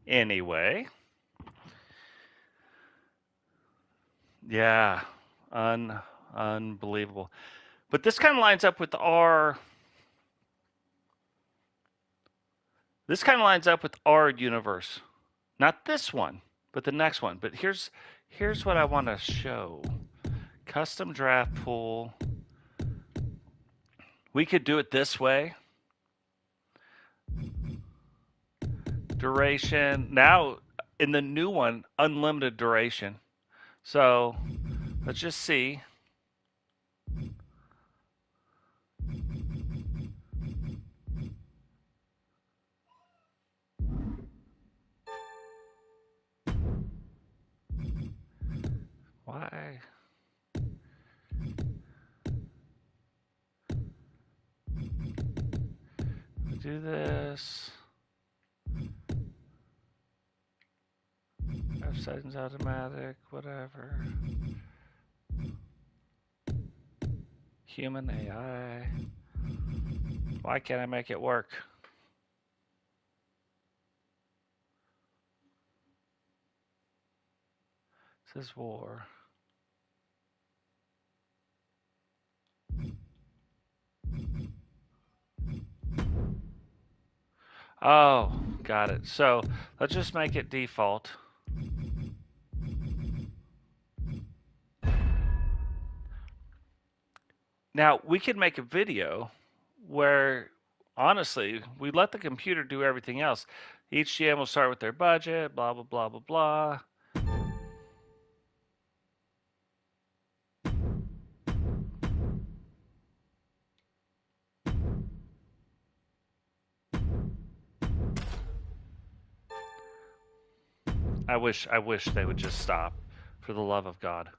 S1: Anyway. Yeah. Unbelievable. But this kind of lines up with our. This kind of lines up with our universe. Not this one, but the next one. But here's what I want to show. Custom draft pool. We could do it this way. Duration. Now, in the new one, unlimited duration. So, let's just see. Why? Do this. 5 seconds automatic, whatever. Human AI. Why can't I make it work? This is war. Oh, got it. So let's just make it default. Now we could make a video where honestly we let the computer do everything else. Each GM will start with their budget, blah blah blah blah blah. I wish they would just stop, for the love of God.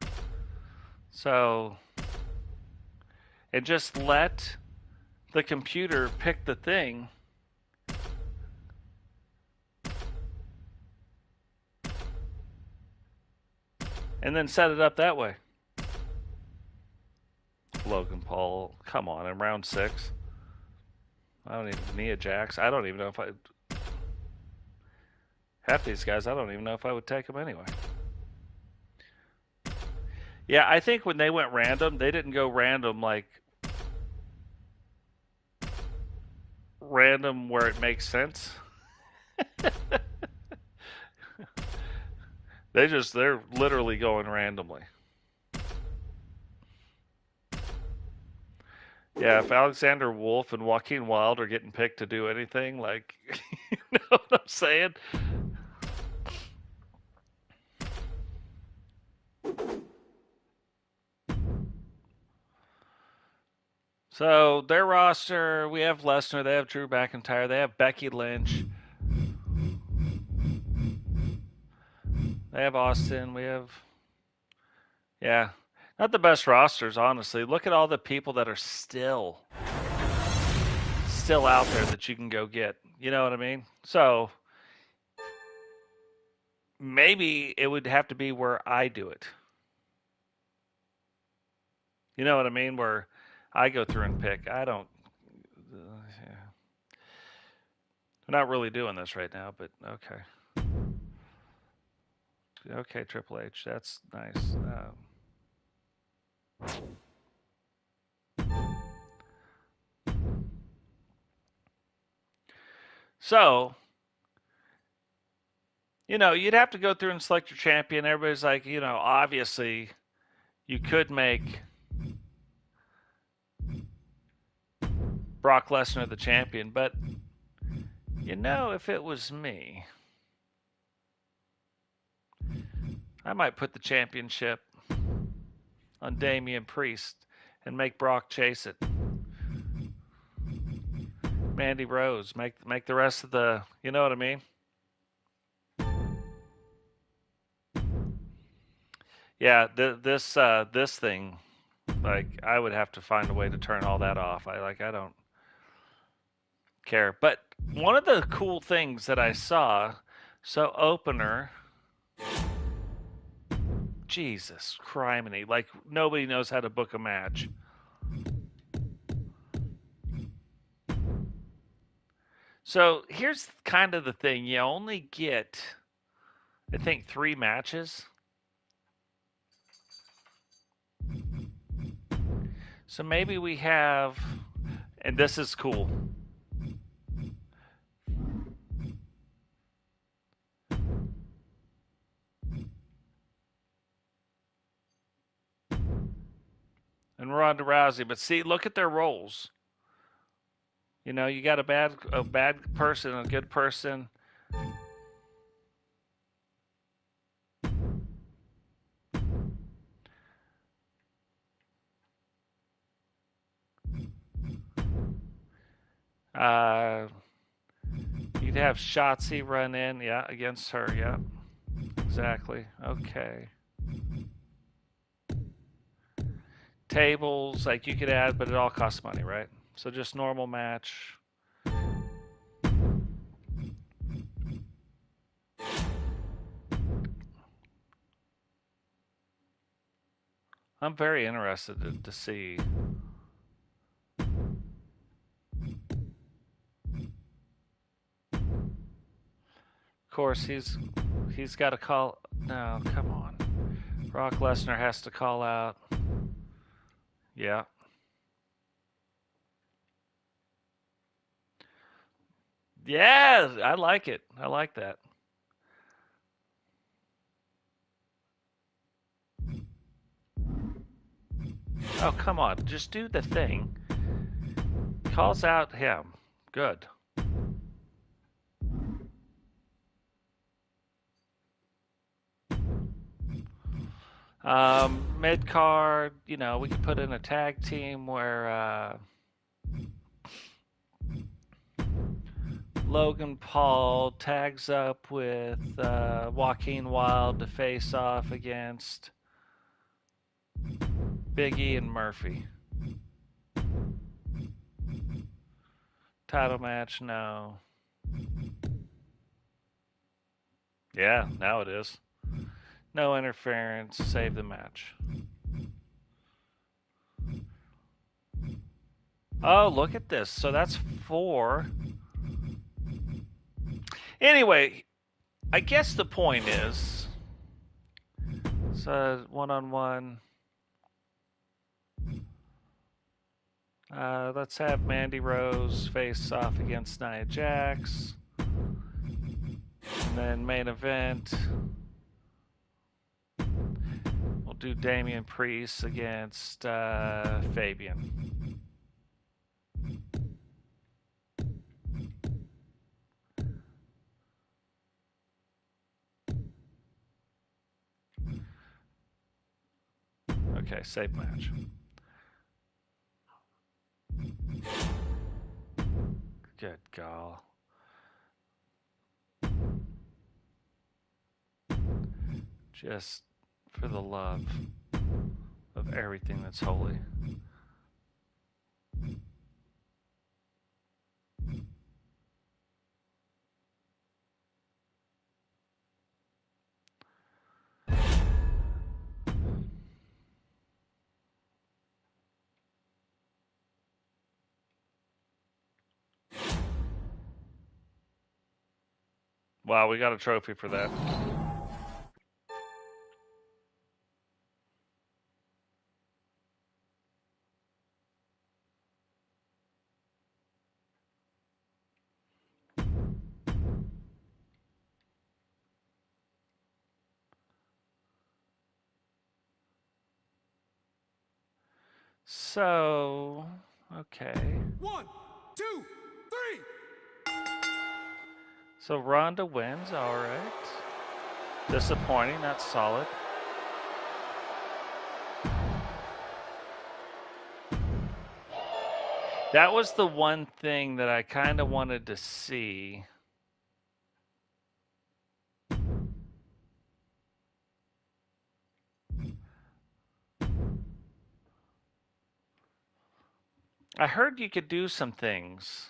S1: So, and just let the computer pick the thing. And then set it up that way. Logan Paul, come on, in round 6. I don't even Nia Jax. I don't even know if I half these guys. I don't even know if I would take them anyway. Yeah, I think when they went random, they didn't go random like random where it makes sense. They're literally going randomly. Yeah, if Alexander Wolf and Joaquin Wilde are getting picked to do anything, like, you know what I'm saying? So their roster, we have Lesnar, they have Drew McIntyre, they have Becky Lynch, they have Austin, we have, yeah, not the best rosters, honestly. Look at all the people that are still out there that you can go get. You know what I mean? So maybe it would have to be where I do it. You know what I mean? Where I go through and pick. I don't. Yeah. We're not really doing this right now, but okay. Okay, Triple H, that's nice. So, you know, you'd have to go through and select your champion. Everybody's like, you know, obviously, you could make Brock Lesnar the champion, but you know, if it was me, I might put the championship on Damian Priest and make Brock chase it. Mandy Rose, make the rest of the, you know what I mean? Yeah, this thing, like I would have to find a way to turn all that off. I don't care. But one of the cool things that I saw, so opener, Jesus criminy, like nobody knows how to book a match. So here's kind of the thing. You only get, I think, 3 matches. So maybe we have, and this is cool. And Ronda Rousey, but see, look at their roles. You know, you got a bad person, a good person. You'd have Shotzi run in, yeah, against her, yeah, exactly. Okay. tables, like you could add, but it all costs money, right? So just normal match. I'm very interested to see. Of course, he's got to call. No, come on. Brock Lesnar has to call out. Yeah. Yeah, I like it. I like that. Oh, come on. Just do the thing. Calls out him. Good. Mid card, you know, we could put in a tag team where Logan Paul tags up with Joaquin Wilde to face off against Big E and Murphy. Title match, no. Yeah, now it is. No interference, save the match. Oh, look at this. So that's 4. Anyway, I guess the point is, so one-on-one. Let's have Mandy Rose face off against Nia Jax. And then main event, we'll do Damian Priest against Fabian. Okay, save match. Good God. Just for the love of everything that's holy. Wow, we got a trophy for that. So, okay.
S2: 1, 2, 3.
S1: So Ronda wins, all right. Disappointing, that's solid. That was the one thing that I kind of wanted to see. I heard you could do some things.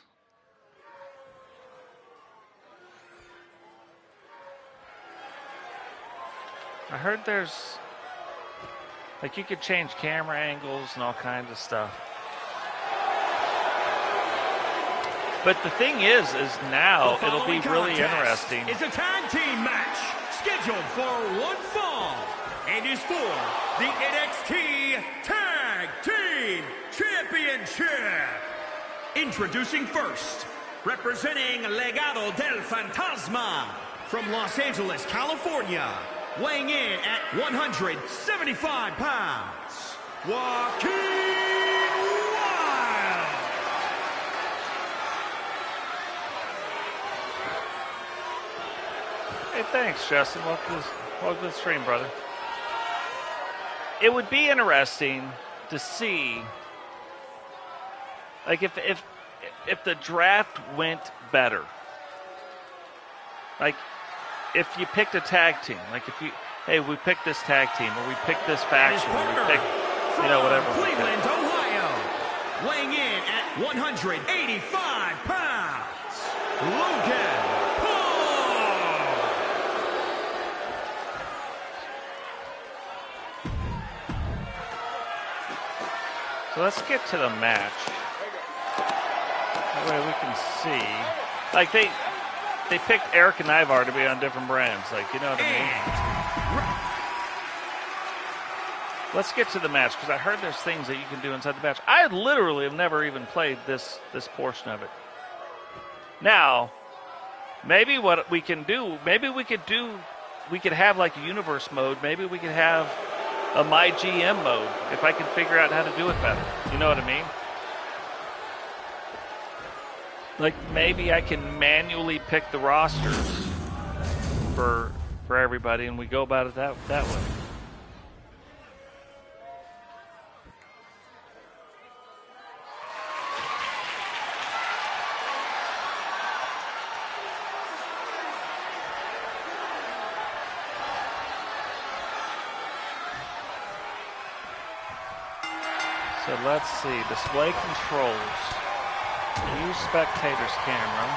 S1: I heard there's, like, you could change camera angles and all kinds of stuff. But the thing is now it'll be really interesting.
S2: It's a tag team match scheduled for one fall and is for the NXT Tag Team Championship. Introducing first, representing Legado del Fantasma from Los Angeles, California, weighing in at 175 pounds, Joaquin Wilde.
S1: Hey, thanks, Justin. Welcome to the stream, brother. It would be interesting to see, like, if the draft went better. Like, if you picked a tag team, like if you, hey, we picked this tag team, or we picked this faction, or we picked
S2: from
S1: whatever.
S2: Cleveland, Ohio, weighing in at 185 pounds, Logan Paul.
S1: So let's get to the match. That way we can see. Like they picked Eric and Ivar to be on different brands. Like, you know what I mean? Let's get to the match because I heard there's things that you can do inside the match. I literally have never even played this portion of it. Now, maybe what we can do, we could have like a universe mode. Maybe we could have a My GM mode if I can figure out how to do it better. You know what I mean? Like maybe I can manually pick the rosters for everybody, and we go about it that way. So let's see. Display controls. Use spectator's camera.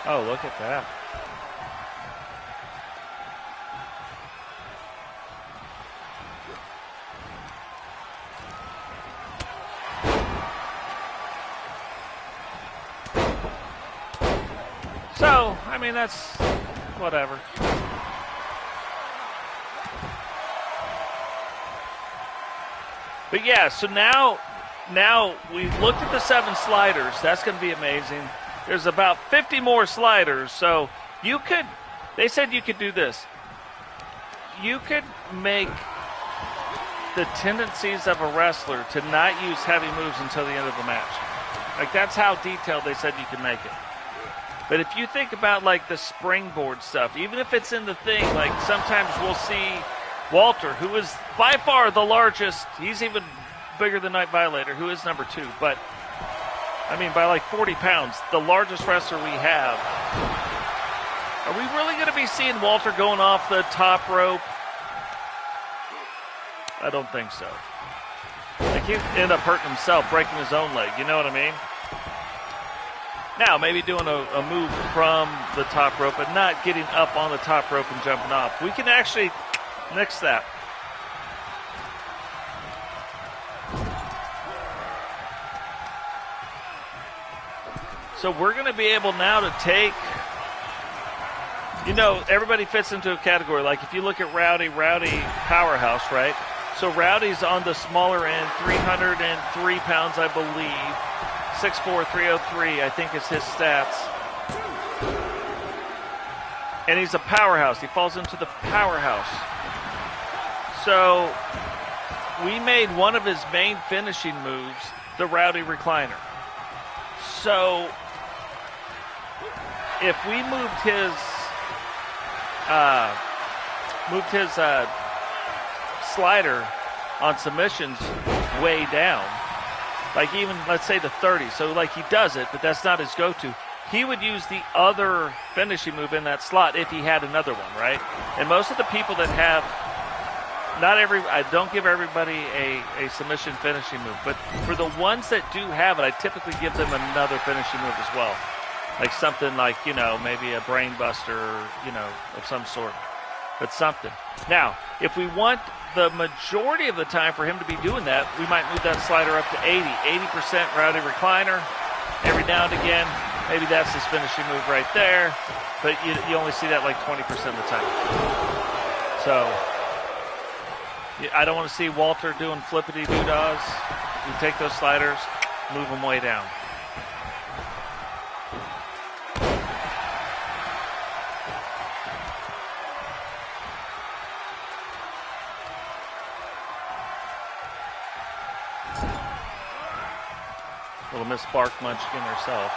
S1: Oh, look at that. So, I mean, that's whatever. But yeah, so now we've looked at the 7 sliders. That's going to be amazing. There's about 50 more sliders. So they said you could do this. You could make the tendencies of a wrestler to not use heavy moves until the end of the match. Like that's how detailed they said you could make it. But if you think about like the springboard stuff, even if it's in the thing, like sometimes we'll see Walter, who is by far the largest, he's even bigger than Night Violator, who is number 2, but I mean by like 40 pounds, the largest wrestler we have. Are we really going to be seeing Walter going off the top rope? I don't think so. Like he'd end up hurting himself, breaking his own leg, you know what I mean? Now, maybe doing a move from the top rope, but not getting up on the top rope and jumping off. We can actually nix that. So we're going to be able now to take, everybody fits into a category. Like if you look at Rowdy powerhouse, right? So Rowdy's on the smaller end, 303 pounds, I believe. 6'4", 303, I think is his stats. And he's a powerhouse. He falls into the powerhouse. So we made one of his main finishing moves the Rowdy Recliner. So if we moved his slider on submissions way down, like even, let's say, the 30. So, like, he does it, but that's not his go-to. He would use the other finishing move in that slot if he had another one, right? And most of the people that have, I don't give everybody a submission finishing move, but for the ones that do have it, I typically give them another finishing move as well. Like something like, maybe a brain buster, of some sort. But something. Now, if we want the majority of the time for him to be doing that, we might move that slider up to 80%. 80% Rowdy Recliner. Every now and again, maybe that's his finishing move right there. But you only see that like 20% of the time. So, I don't want to see Walter doing flippity-doo-dahs. You take those sliders, move them way down. Little Miss Bark Munchkin herself.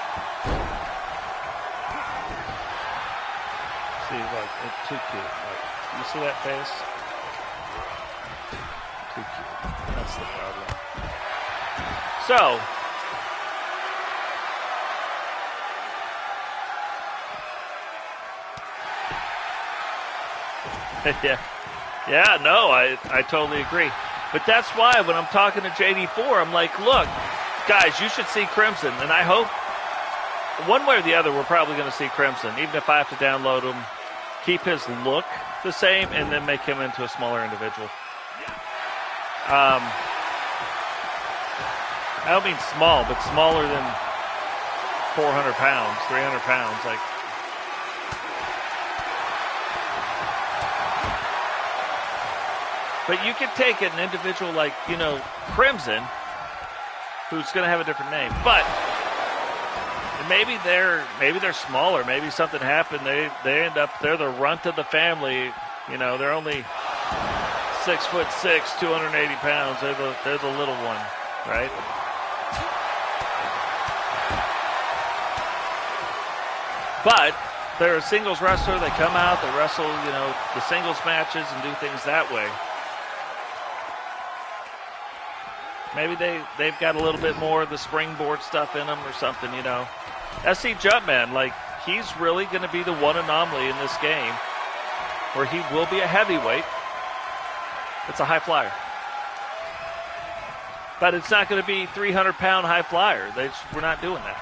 S1: See, like, it's too cute. Like, you see that face? Too cute. That's the problem. So, Yeah. Yeah, no, I totally agree. But that's why when I'm talking to JD4, I'm like, look, guys, you should see Crimson. And I hope one way or the other, we're probably going to see Crimson, even if I have to download him, keep his look the same, and then make him into a smaller individual. I don't mean small, but smaller than 400 pounds, 300 pounds. Like, but you could take an individual like, Crimson, who's going to have a different name, but maybe they're smaller. Maybe something happened. They end up, they're the runt of the family. They're only 6'6", 280 pounds. They're the little one, right? But they're a singles wrestler. They come out, they wrestle, the singles matches and do things that way. Maybe they've got a little bit more of the springboard stuff in them or something, SC Jumpman, like, he's really going to be the one anomaly in this game where he will be a heavyweight. It's a high flyer. But it's not going to be 300-pound high flyer. We're not doing that.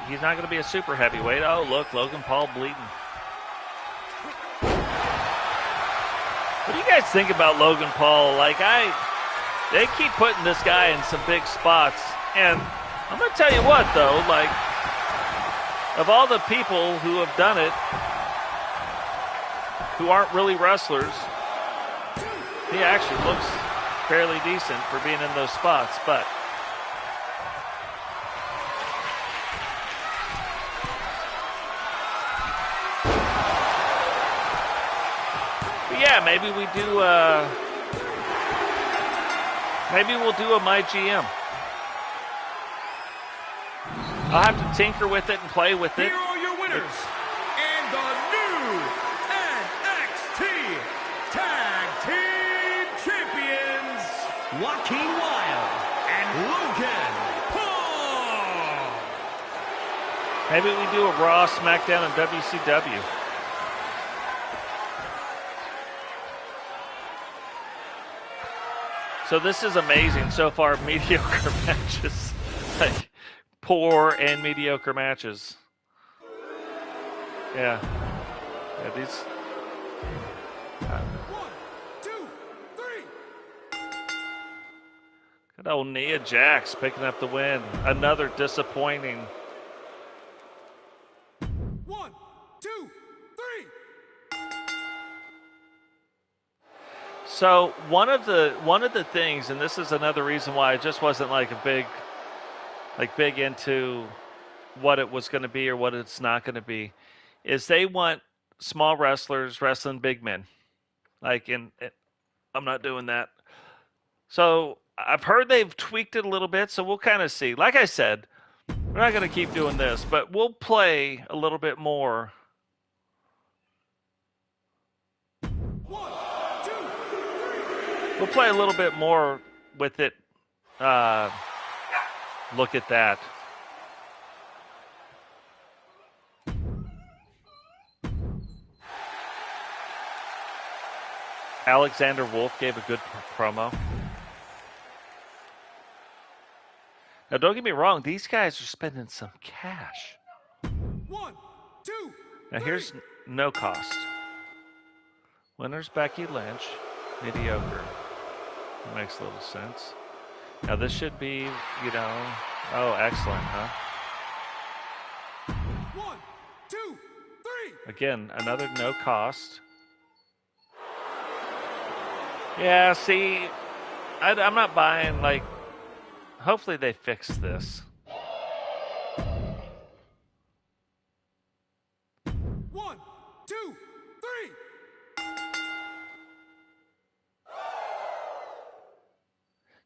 S1: He's not going to be a super heavyweight. Oh, look, Logan Paul bleeding. What do you guys think about Logan Paul? Like, they keep putting this guy in some big spots. And I'm going to tell you what, though, like, of all the people who have done it, who aren't really wrestlers, he actually looks fairly decent for being in those spots. But yeah, maybe we'll do a My GM. I'll have to tinker with it and play with it.
S2: Here are your winners and the new NXT Tag Team Champions, Joaquin Wilde and Logan Paul.
S1: Maybe we do a Raw, SmackDown, and WCW. So this is amazing so far. Mediocre matches, like poor and mediocre matches. Yeah, these.
S2: 1, 2, 3.
S1: Good old Nia Jax picking up the win. Another disappointing.
S2: 1, 2, 3.
S1: So one of the things, and this is another reason why I just wasn't big into what it was going to be or what it's not going to be, is they want small wrestlers wrestling big men. I'm not doing that. So I've heard they've tweaked it a little bit, so we'll kind of see. Like I said, we're not going to keep doing this, but we'll play a little bit more.
S2: 1, 2, 3.
S1: We'll play a little bit more with it. Look at that. Alexander Wolf gave a good promo. Now, don't get me wrong. These guys are spending some cash.
S2: 1, 2.
S1: Now, here's no cost. Winner's Becky Lynch. Mediocre. That makes a little sense. Now, this should be, oh, excellent, huh?
S2: 1, 2, 3.
S1: Again, another no cost. Yeah, see, I'm not buying, hopefully they fix this.
S2: 1, 2, 3.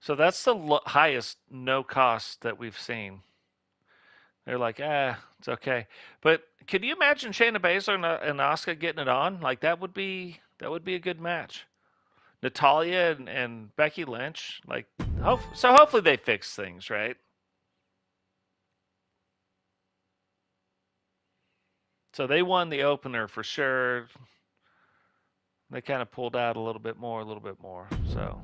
S1: So that's the highest no cost that we've seen. They're like, it's okay. But could you imagine Shayna Baszler and Asuka getting it on? Like, that would be a good match. Natalya and Becky Lynch. So hopefully they fix things, right? So they won the opener for sure. They kind of pulled out a little bit more, a little bit more. So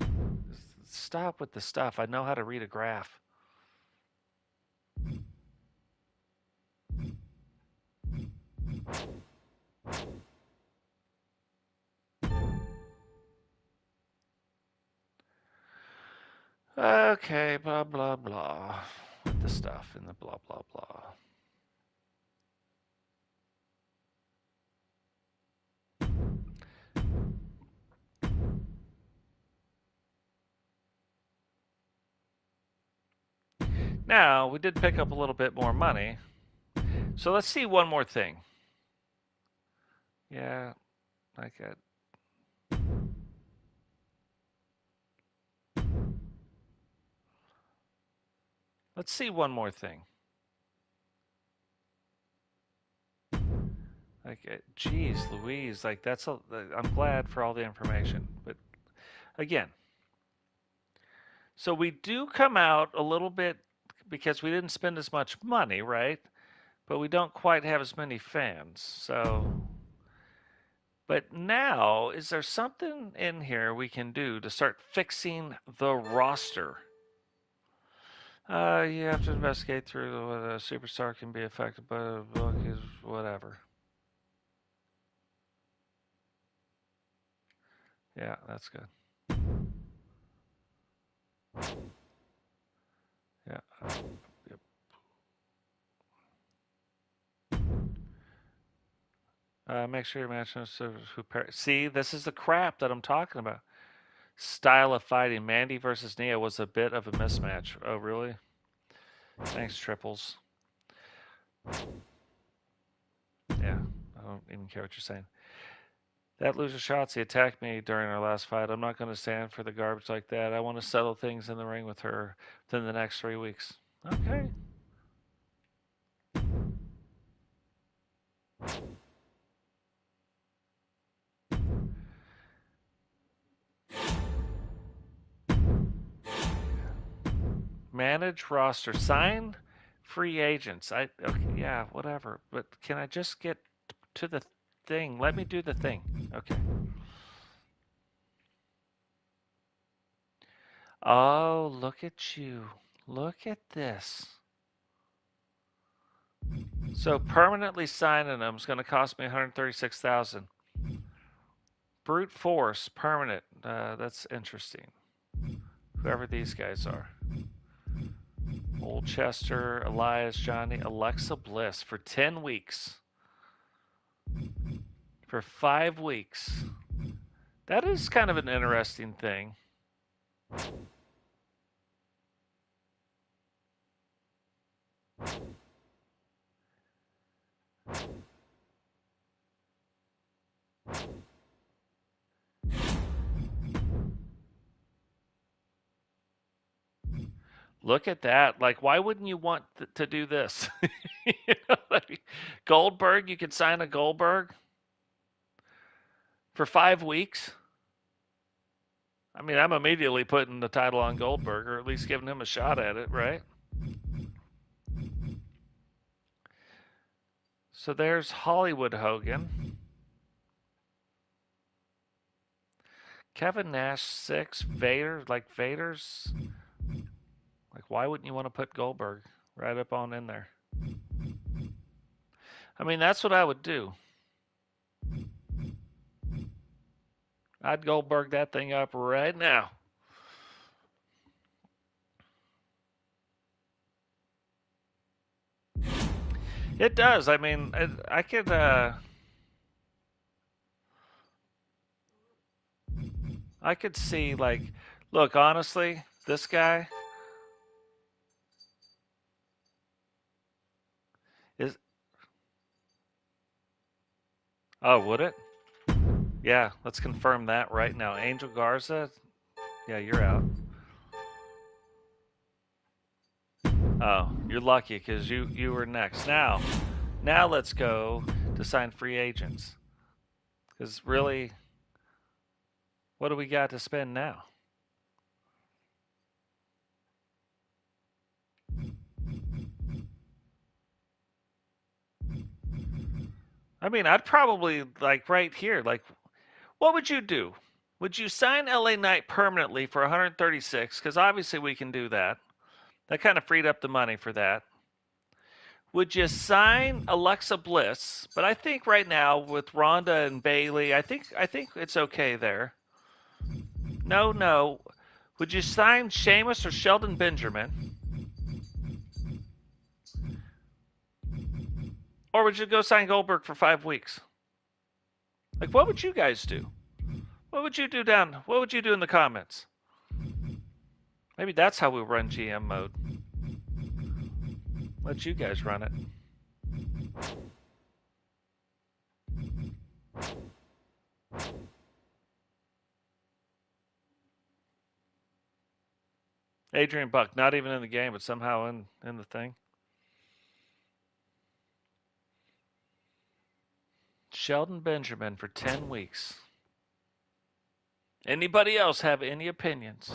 S1: stop with the stuff. I know how to read a graph. Okay, blah, blah, blah. With the stuff and the blah, blah, blah. Now, we did pick up a little bit more money. So let's see one more thing. Yeah, I got. Let's see one more thing. Like, geez, Louise, like that's a. I'm glad for all the information, but again, so we do come out a little bit because we didn't spend as much money, right? But we don't quite have as many fans. So, but now, is there something in here we can do to start fixing the roster? You have to investigate through what a superstar can be affected by the book is whatever. Yeah, that's good. Yeah. Yep. Make sure you mention who. See, this is the crap that I'm talking about. Style of fighting. Mandy versus Nia was a bit of a mismatch. Oh, really? Thanks, Triples. Yeah, I don't even care what you're saying. That loser Shotzi attacked me during our last fight. I'm not going to stand for the garbage like that. I want to settle things in the ring with her within the next 3 weeks. Okay. Manage roster. Sign free agents. Okay, yeah, whatever. But can I just get to the thing? Let me do the thing. Okay. Oh, look at you. Look at this. So permanently signing them is going to cost me 136,000. Brute force permanent. That's interesting. Whoever these guys are. Old Chester, Elias, Johnny, Alexa Bliss for 10 weeks. For 5 weeks. That is kind of an interesting thing. Look at that. Like, why wouldn't you want to do this? You know what I mean? Goldberg, you could sign a Goldberg for 5 weeks. I mean, I'm immediately putting the title on Goldberg, or at least giving him a shot at it, right? So there's Hollywood Hogan. Kevin Nash 6. Vader, like Vader's. Like, why wouldn't you want to put Goldberg right up on in there? I mean, that's what I would do. I'd Goldberg that thing up right now. It does. I mean, I could. I could see like, look, honestly, this guy is. Oh, would it? Yeah, let's confirm that right now. Angel Garza. Yeah, you're out. Oh, you're lucky because you were next. Now let's go to sign free agents. Because really, what do we got to spend now? I mean, I'd probably like right here, like, What would you do? Would you sign LA Knight permanently for 136? Because obviously we can do that. That kind of freed up the money for that. Would you sign Alexa Bliss? But I think right now with Ronda and Bailey, I think it's okay there. No. Would you sign Sheamus or Sheldon Benjamin? Or would you go sign Goldberg for 5 weeks? Like, what would you guys do? What would you do What would you do in the comments? Maybe that's how we'll run GM mode. Let you guys run it. Adrian Buck, not even in the game, but somehow in the thing. Sheldon Benjamin for 10 weeks. Anybody else have any opinions?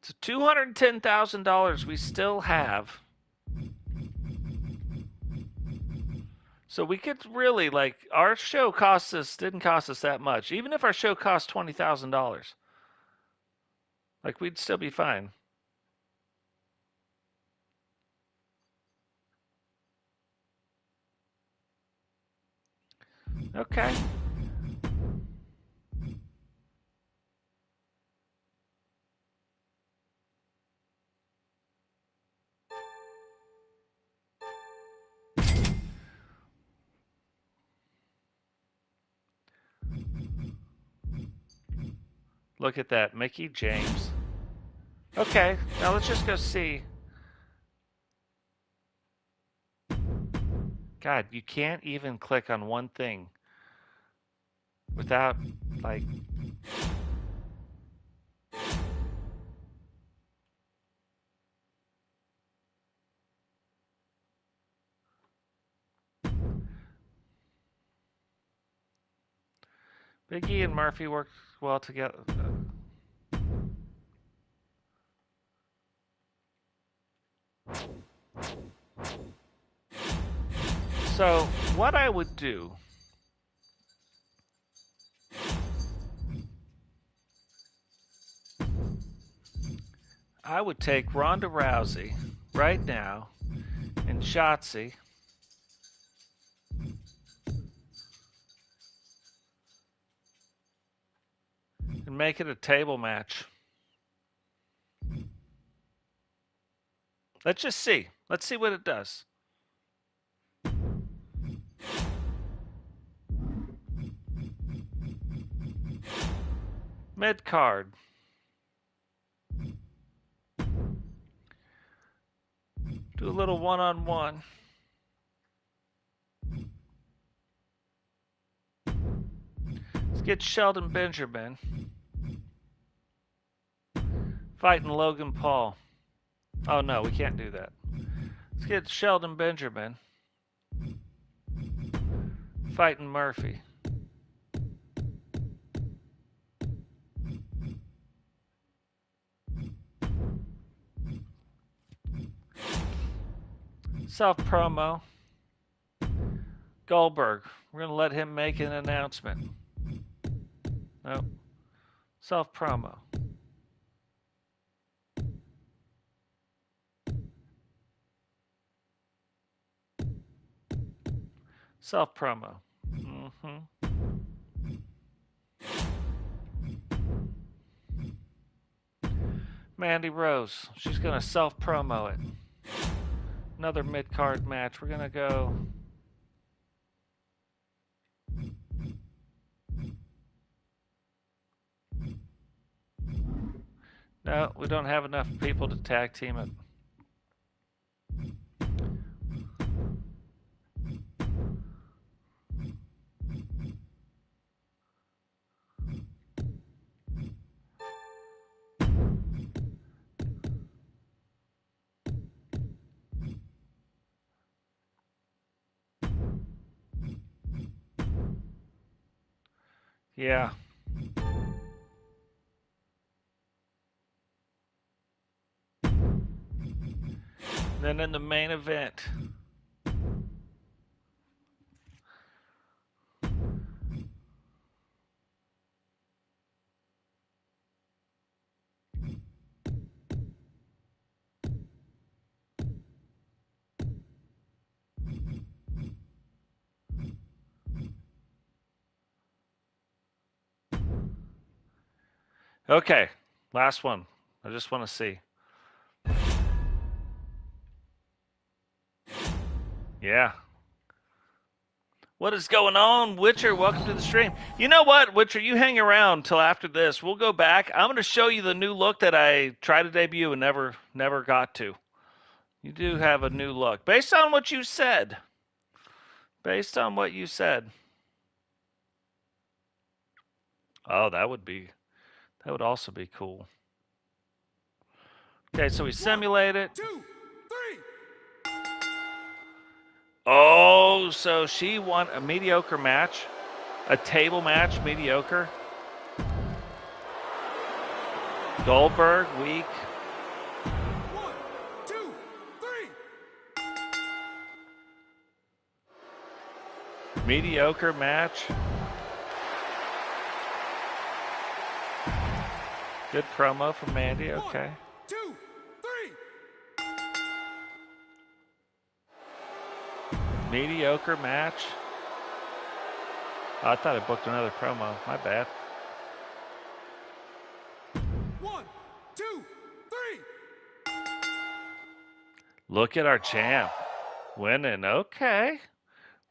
S1: It's $210,000 we still have. So we could really, like, our show didn't cost us that much. Even if our show cost $20,000, like, we'd still be fine. Okay. Look at that, Mickey James. Okay, now let's just go see. God, you can't even click on one thing without, like... Big E and Murphy work well together. So, what I would do... I would take Ronda Rousey right now and Shotzi and make it a table match. Let's just see. Let's see what it does. Mid card. Do a little one-on-one. Let's get Sheldon Benjamin fighting Logan Paul. Oh no, we can't do that. Let's get Sheldon Benjamin fighting Murphy. Self-promo. Goldberg. We're going to let him make an announcement. Nope. Self-promo. Self-promo. Mandy Rose. She's going to self-promo it. Another mid-card match. We're going to go... No, we don't have enough people to tag team it. Yeah. Then in the main event. Okay, last one. I just want to see. Yeah. What is going on, Witcher? Welcome to the stream. You know what, Witcher? You hang around till after this. We'll go back. I'm going to show you the new look that I tried to debut and never got to. You do have a new look based on what you said. Based on what you said. Oh, that would also be cool. Okay, so we simulate it.
S2: 1, 2, 3.
S1: Oh, so she won a mediocre match, a table match, mediocre. Goldberg, weak.
S2: 1, 2, 3.
S1: Mediocre match. Good promo from Mandy, okay.
S2: 1, 2, 3.
S1: Mediocre match. Oh, I thought I booked another promo. My bad.
S2: 1, 2, 3.
S1: Look at our champ. Winning, okay.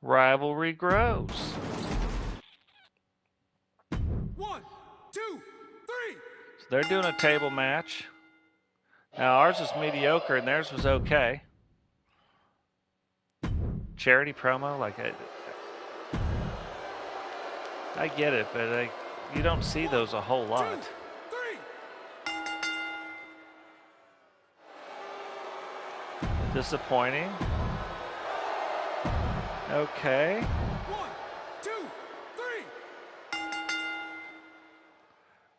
S1: Rivalry grows.
S2: 1, 2, 3.
S1: So they're doing a table match. Now ours is mediocre and theirs was okay. Charity promo, like I get it, but you don't see those a whole lot.
S2: 2, 3.
S1: Disappointing. Okay.
S2: 1, 2, 3.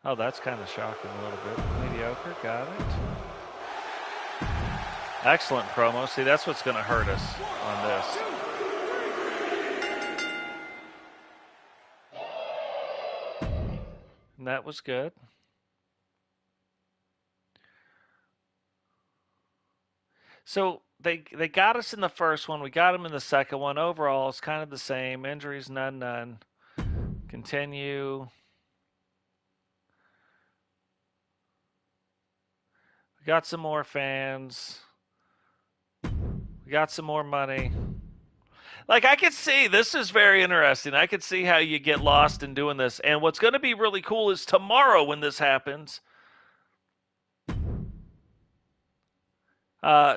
S1: Oh, that's kind of shocking a little bit. Mediocre, got it. Excellent promo. See, that's what's going to hurt us on this. And that was good. So they got us in the first one. We got them in the second one. Overall, it's kind of the same. Injuries, none. Continue. We got some more fans. We got some more money. Like, I could see, this is very interesting. I could see how you get lost in doing this. And what's going to be really cool is tomorrow when this happens.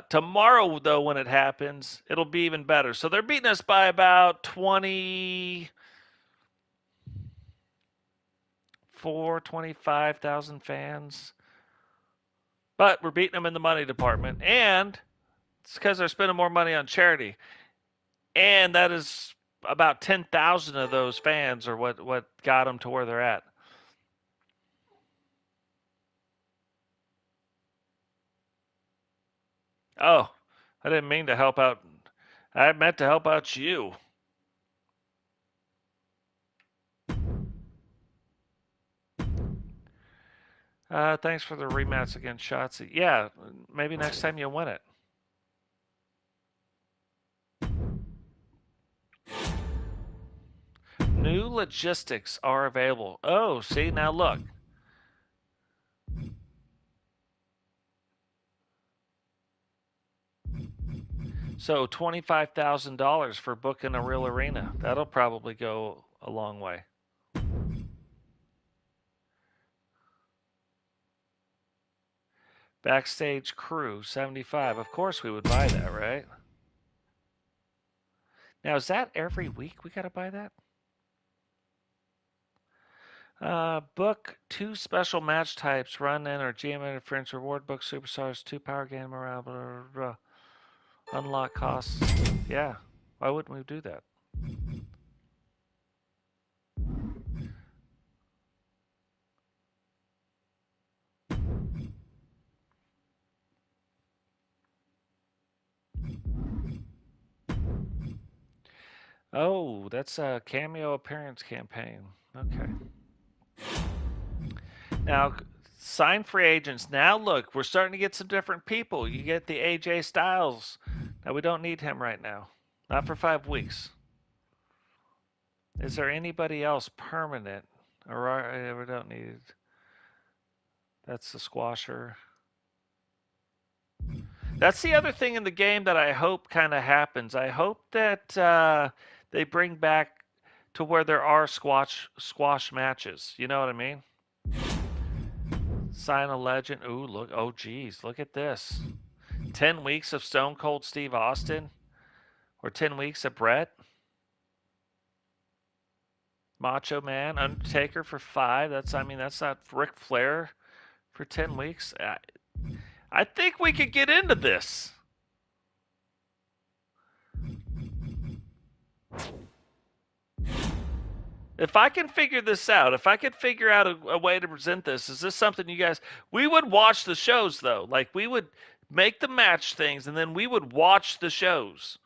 S1: Tomorrow, though, when it happens, it'll be even better. So they're beating us by about 25,000 fans. But we're beating them in the money department. And it's because they're spending more money on charity. And that is about 10,000 of those fans are what got them to where they're at. Oh, I didn't mean to help out. I meant to help out you. Thanks for the rematch against Shotzi. Yeah, maybe next time you'll win it. New logistics are available. Oh, see, now look. So $25,000 for booking a real arena. That'll probably go a long way. Backstage crew, 75. Of course we would buy that, right? Now, is that every week we got to buy that? Book 2 special match types, run in or GM interference, reward book superstars, 2 power game morale, blah, blah, blah. Unlock costs. Yeah, why wouldn't we do that? Oh, that's a cameo appearance campaign. Okay. Now, sign free agents. Now, look, we're starting to get some different people. You get the AJ Styles. Now, we don't need him right now. Not for 5 weeks. Is there anybody else permanent? Or we don't need. That's the squasher. That's the other thing in the game that I hope kind of happens. I hope that they bring back to where there are squash matches. You know what I mean? Sign a legend. Ooh, look. Oh, geez. Look at this. 10 weeks of Stone Cold Steve Austin. Or 10 weeks of Brett. Macho Man. Undertaker for 5. That's not Ric Flair for 10 weeks. I think we could get into this. If I can figure this out, if I could figure out a way to present this, is this something you guys? We would watch the shows though. Like we would make the match things, and then we would watch the shows.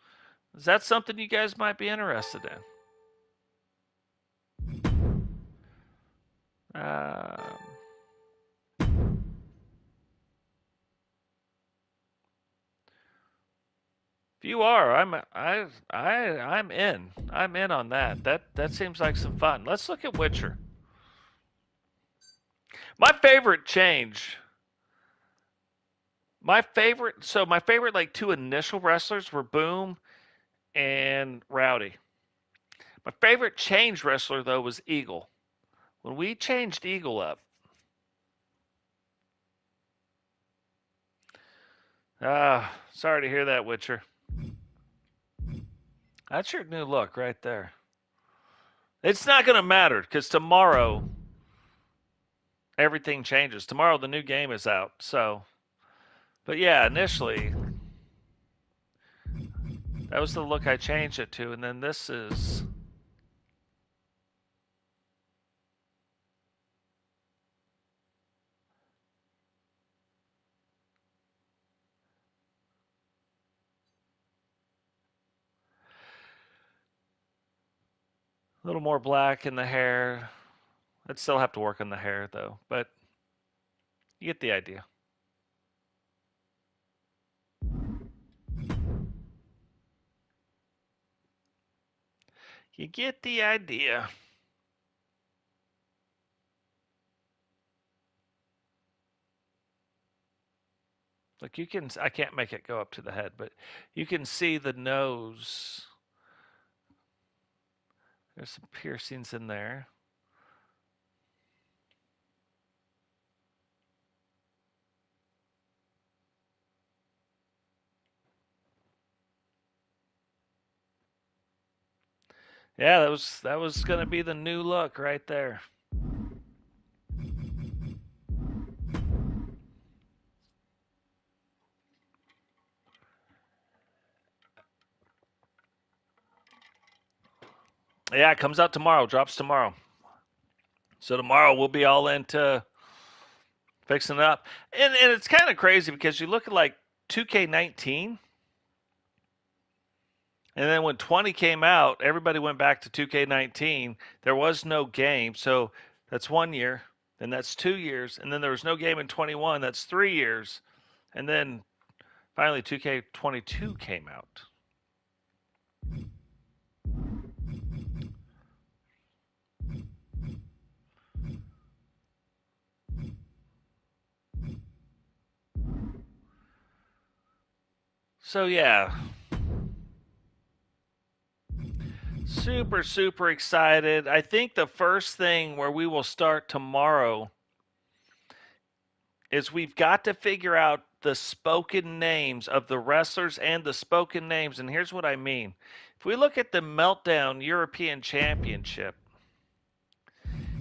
S1: Is that something you guys might be interested in? If you are, I'm in. I'm in on that. That seems like some fun. Let's look at Witcher. My favorite change. My favorite like 2 initial wrestlers were Boom and Rowdy. My favorite change wrestler though was Eagle. When we changed Eagle up, sorry to hear that, Witcher. That's your new look right there. It's not going to matter because tomorrow everything changes. Tomorrow the new game is out. So, but yeah, initially that was the look I changed it to, and then this is. A little more black in the hair. I'd still have to work on the hair though, but you get the idea. You get the idea. Like you can, I can't make it go up to the head, but you can see the nose. There's some piercings in there. Yeah, that was gonna be the new look right there. Yeah, it comes out tomorrow, drops tomorrow. So tomorrow we'll be all into fixing it up. And it's kind of crazy because you look at like 2K19, and then when 20 came out, everybody went back to 2K19. There was no game, so that's 1 year, then that's 2 years, and then there was no game in 21. That's 3 years, and then finally 2K22 came out. So yeah, super, super excited. I think the first thing where we will start tomorrow is we've got to figure out the spoken names of the wrestlers and the spoken names. And here's what I mean. If we look at the Meltdown European Championship,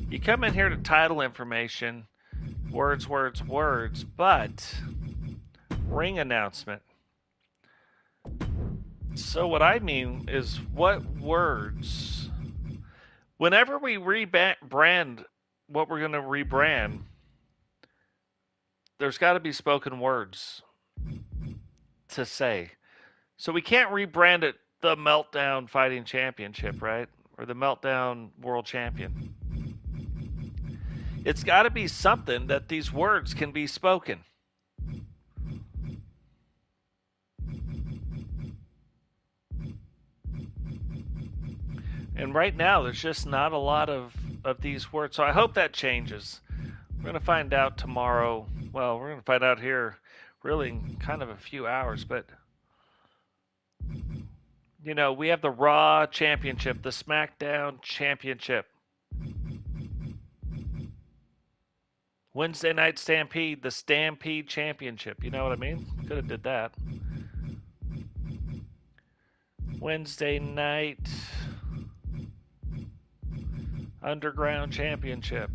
S1: you come in here to title information, words, words, words, but ring announcement. So what I mean is what words, whenever we rebrand what we're going to rebrand, there's got to be spoken words to say. So we can't rebrand it the Meltdown Fighting Championship, right? Or the Meltdown World Champion. It's got to be something that these words can be spoken. And right now, there's just not a lot of these words. So I hope that changes. We're going to find out tomorrow. Well, we're going to find out here really in kind of a few hours. But, you know, we have the Raw Championship, the SmackDown Championship. Wednesday Night Stampede, the Stampede Championship. You know what I mean? Could have did that. Wednesday Night Underground Championship.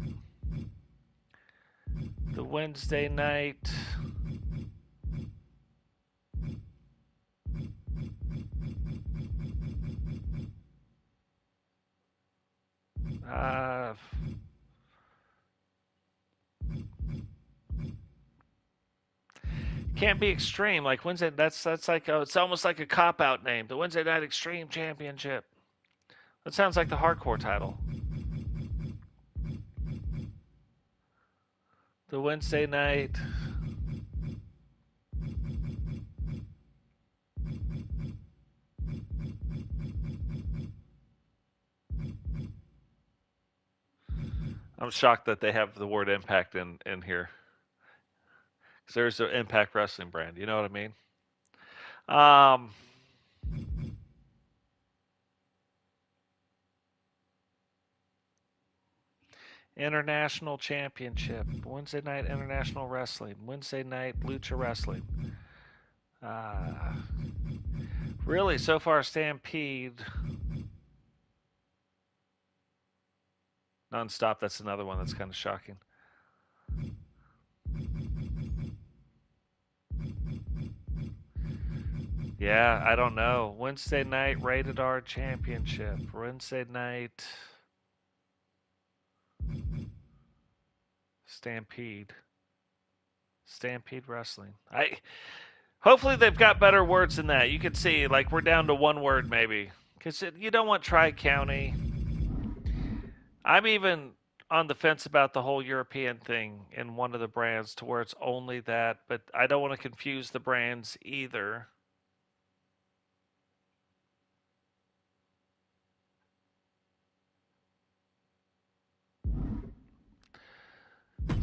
S1: The Wednesday Night can't be extreme like Wednesday. That's like it's almost like a cop out name. The Wednesday Night Extreme Championship. That sounds like the hardcore title. The Wednesday Night. I'm shocked that they have the word Impact in here. Because there's an Impact Wrestling brand. You know what I mean? International Championship. Wednesday Night International Wrestling. Wednesday Night Lucha Wrestling. Really, so far, Stampede. Nonstop, that's another one that's kind of shocking. Yeah, I don't know. Wednesday Night Rated R Championship. Wednesday Night Stampede. Stampede Wrestling. Hopefully they've got better words than that. You can see, like, we're down to one word maybe. Because you don't want Tri-County. I'm even on the fence about the whole European thing in one of the brands to where it's only that, but I don't want to confuse the brands either.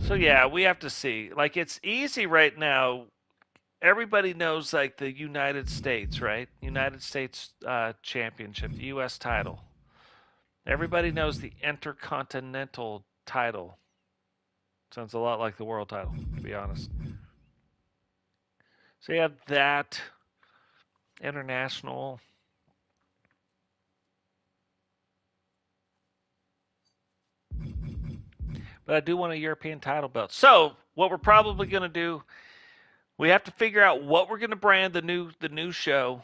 S1: So yeah, we have to see. Like, it's easy right now. Everybody knows, like, the United States, right? United States Championship, the U.S. title. Everybody knows the Intercontinental title. Sounds a lot like the world title, to be honest. So you have that international. But I do want a European title belt. So what we're probably going to do, we have to figure out what we're going to brand the new show.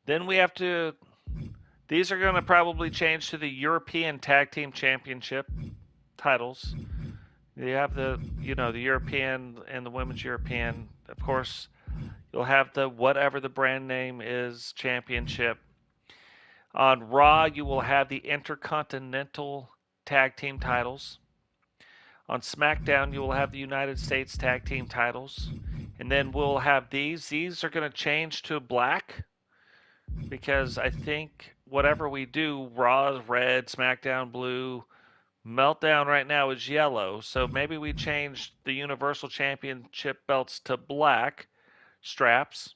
S1: Then we have to. These are going to probably change to the European Tag Team Championship titles. You have the European and the Women's European. Of course, you'll have the whatever the brand name is championship. On Raw, you will have the Intercontinental Tag Team titles. On SmackDown, you will have the United States Tag Team titles. And then we'll have these. These are going to change to black because I think whatever we do, Raw is red, SmackDown blue, Meltdown right now is yellow. So maybe we change the Universal Championship belts to black straps.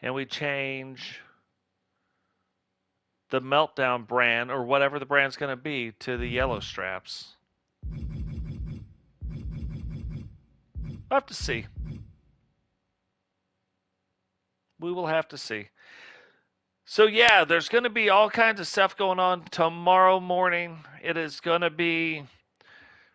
S1: And we change the Meltdown brand or whatever the brand's going to be to the yellow straps. We'll have to see. We will have to see. So yeah, there's going to be all kinds of stuff going on tomorrow morning. It is going to be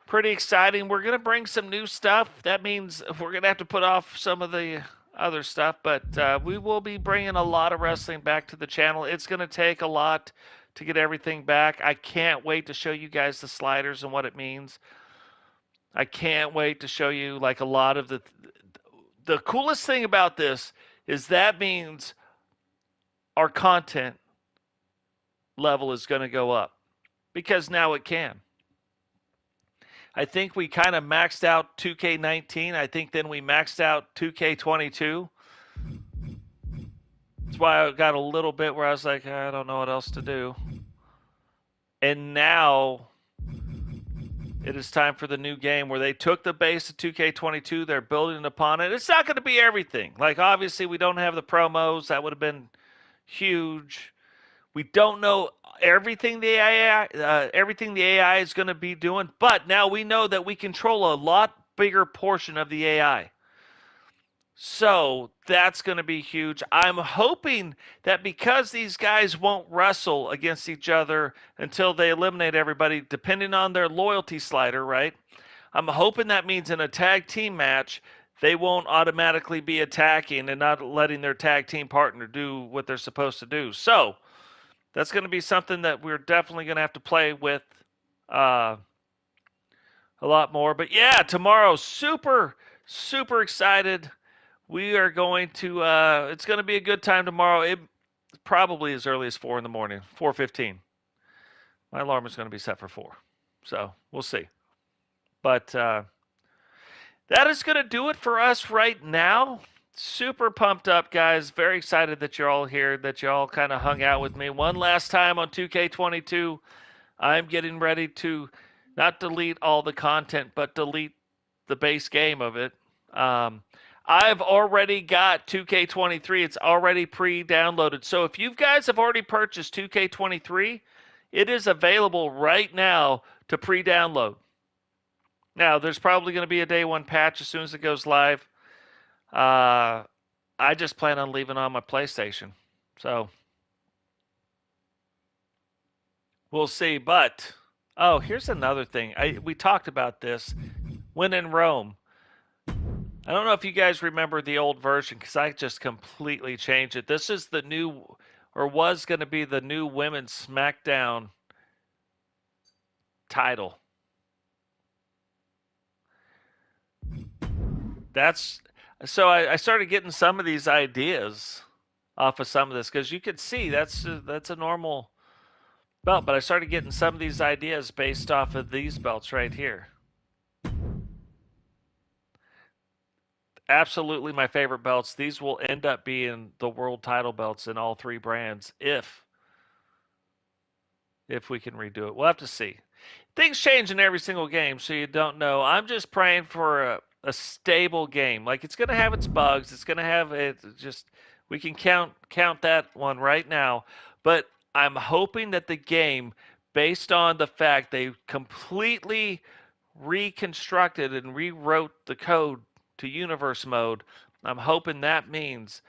S1: pretty exciting. We're going to bring some new stuff. That means we're going to have to put off some of the other stuff, but we will be bringing a lot of wrestling back to the channel. It's going to take a lot to get everything back. I can't wait to show you guys the sliders and what it means. I can't wait to show you like a lot of the coolest thing about this is that means our content level is going to go up because now it can. I think we kind of maxed out 2K19. I think then we maxed out 2K22. That's why I got a little bit where I was like, I don't know what else to do. And now it is time for the new game where they took the base of 2K22. They're building upon it. It's not going to be everything. Like, obviously, we don't have the promos. That would have been huge. We don't know everything the AI is going to be doing, but now we know that we control a lot bigger portion of the AI. So that's going to be huge. I'm hoping that because these guys won't wrestle against each other until they eliminate everybody, depending on their loyalty slider, right? I'm hoping that means in a tag team match, they won't automatically be attacking and not letting their tag team partner do what they're supposed to do. So that's going to be something that we're definitely going to have to play with a lot more. But yeah, tomorrow, super, super excited. We are going to. It's going to be a good time tomorrow. It probably as early as 4 in the morning, 4:15. My alarm is going to be set for 4, so we'll see. But that is going to do it for us right now. Super pumped up, guys. Very excited that you're all here, that you all kind of hung out with me one last time on 2K22. I'm getting ready to not delete all the content, but delete the base game of it. I've already got 2K23. It's already pre-downloaded. So if you guys have already purchased 2K23, it is available right now to pre-download. Now, there's probably going to be a day one patch as soon as it goes live. I just plan on leaving on my PlayStation. So we'll see. But, oh, here's another thing. We talked about this when in Rome. I don't know if you guys remember the old version because I just completely changed it. This is the new, or was going to be the new Women's SmackDown title. That's so I started getting some of these ideas off of some of this because you could see that's a normal belt, but I started getting some of these ideas based off of these belts right here. Absolutely my favorite belts. These will end up being the world title belts in all three brands if we can redo it. We'll have to see. Things change in every single game, so you don't know. I'm just praying for a stable game. Like, it's going to have its bugs. It's going to have it. Just we can count that one right now. But I'm hoping that the game, based on the fact they completely reconstructed and rewrote the code to universe mode, I'm hoping that means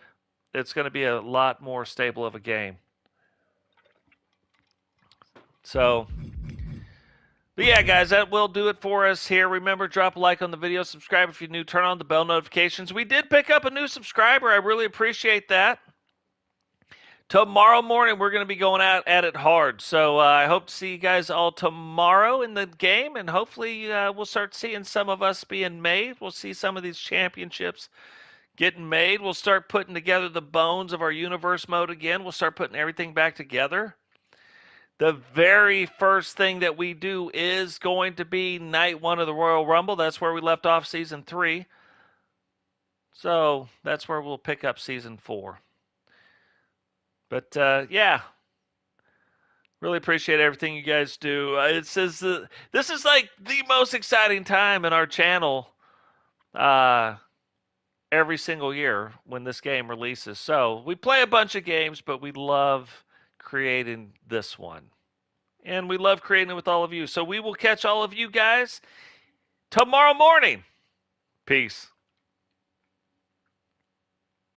S1: it's going to be a lot more stable of a game. So, but yeah, guys, that will do it for us here. Remember, drop a like on the video, subscribe if you're new, turn on the bell notifications. We did pick up a new subscriber. I really appreciate that. Tomorrow morning, we're going to be going out at it hard. So I hope to see you guys all tomorrow in the game, and hopefully we'll start seeing some of us being made. We'll see some of these championships getting made. We'll start putting together the bones of our universe mode again. We'll start putting everything back together. The very first thing that we do is going to be night 1 of the Royal Rumble. That's where we left off season 3. So that's where we'll pick up season 4. But yeah, really appreciate everything you guys do. It says this is like the most exciting time in our channel every single year when this game releases. So we play a bunch of games, but we love creating this one. And we love creating it with all of you. So we will catch all of you guys tomorrow morning. Peace.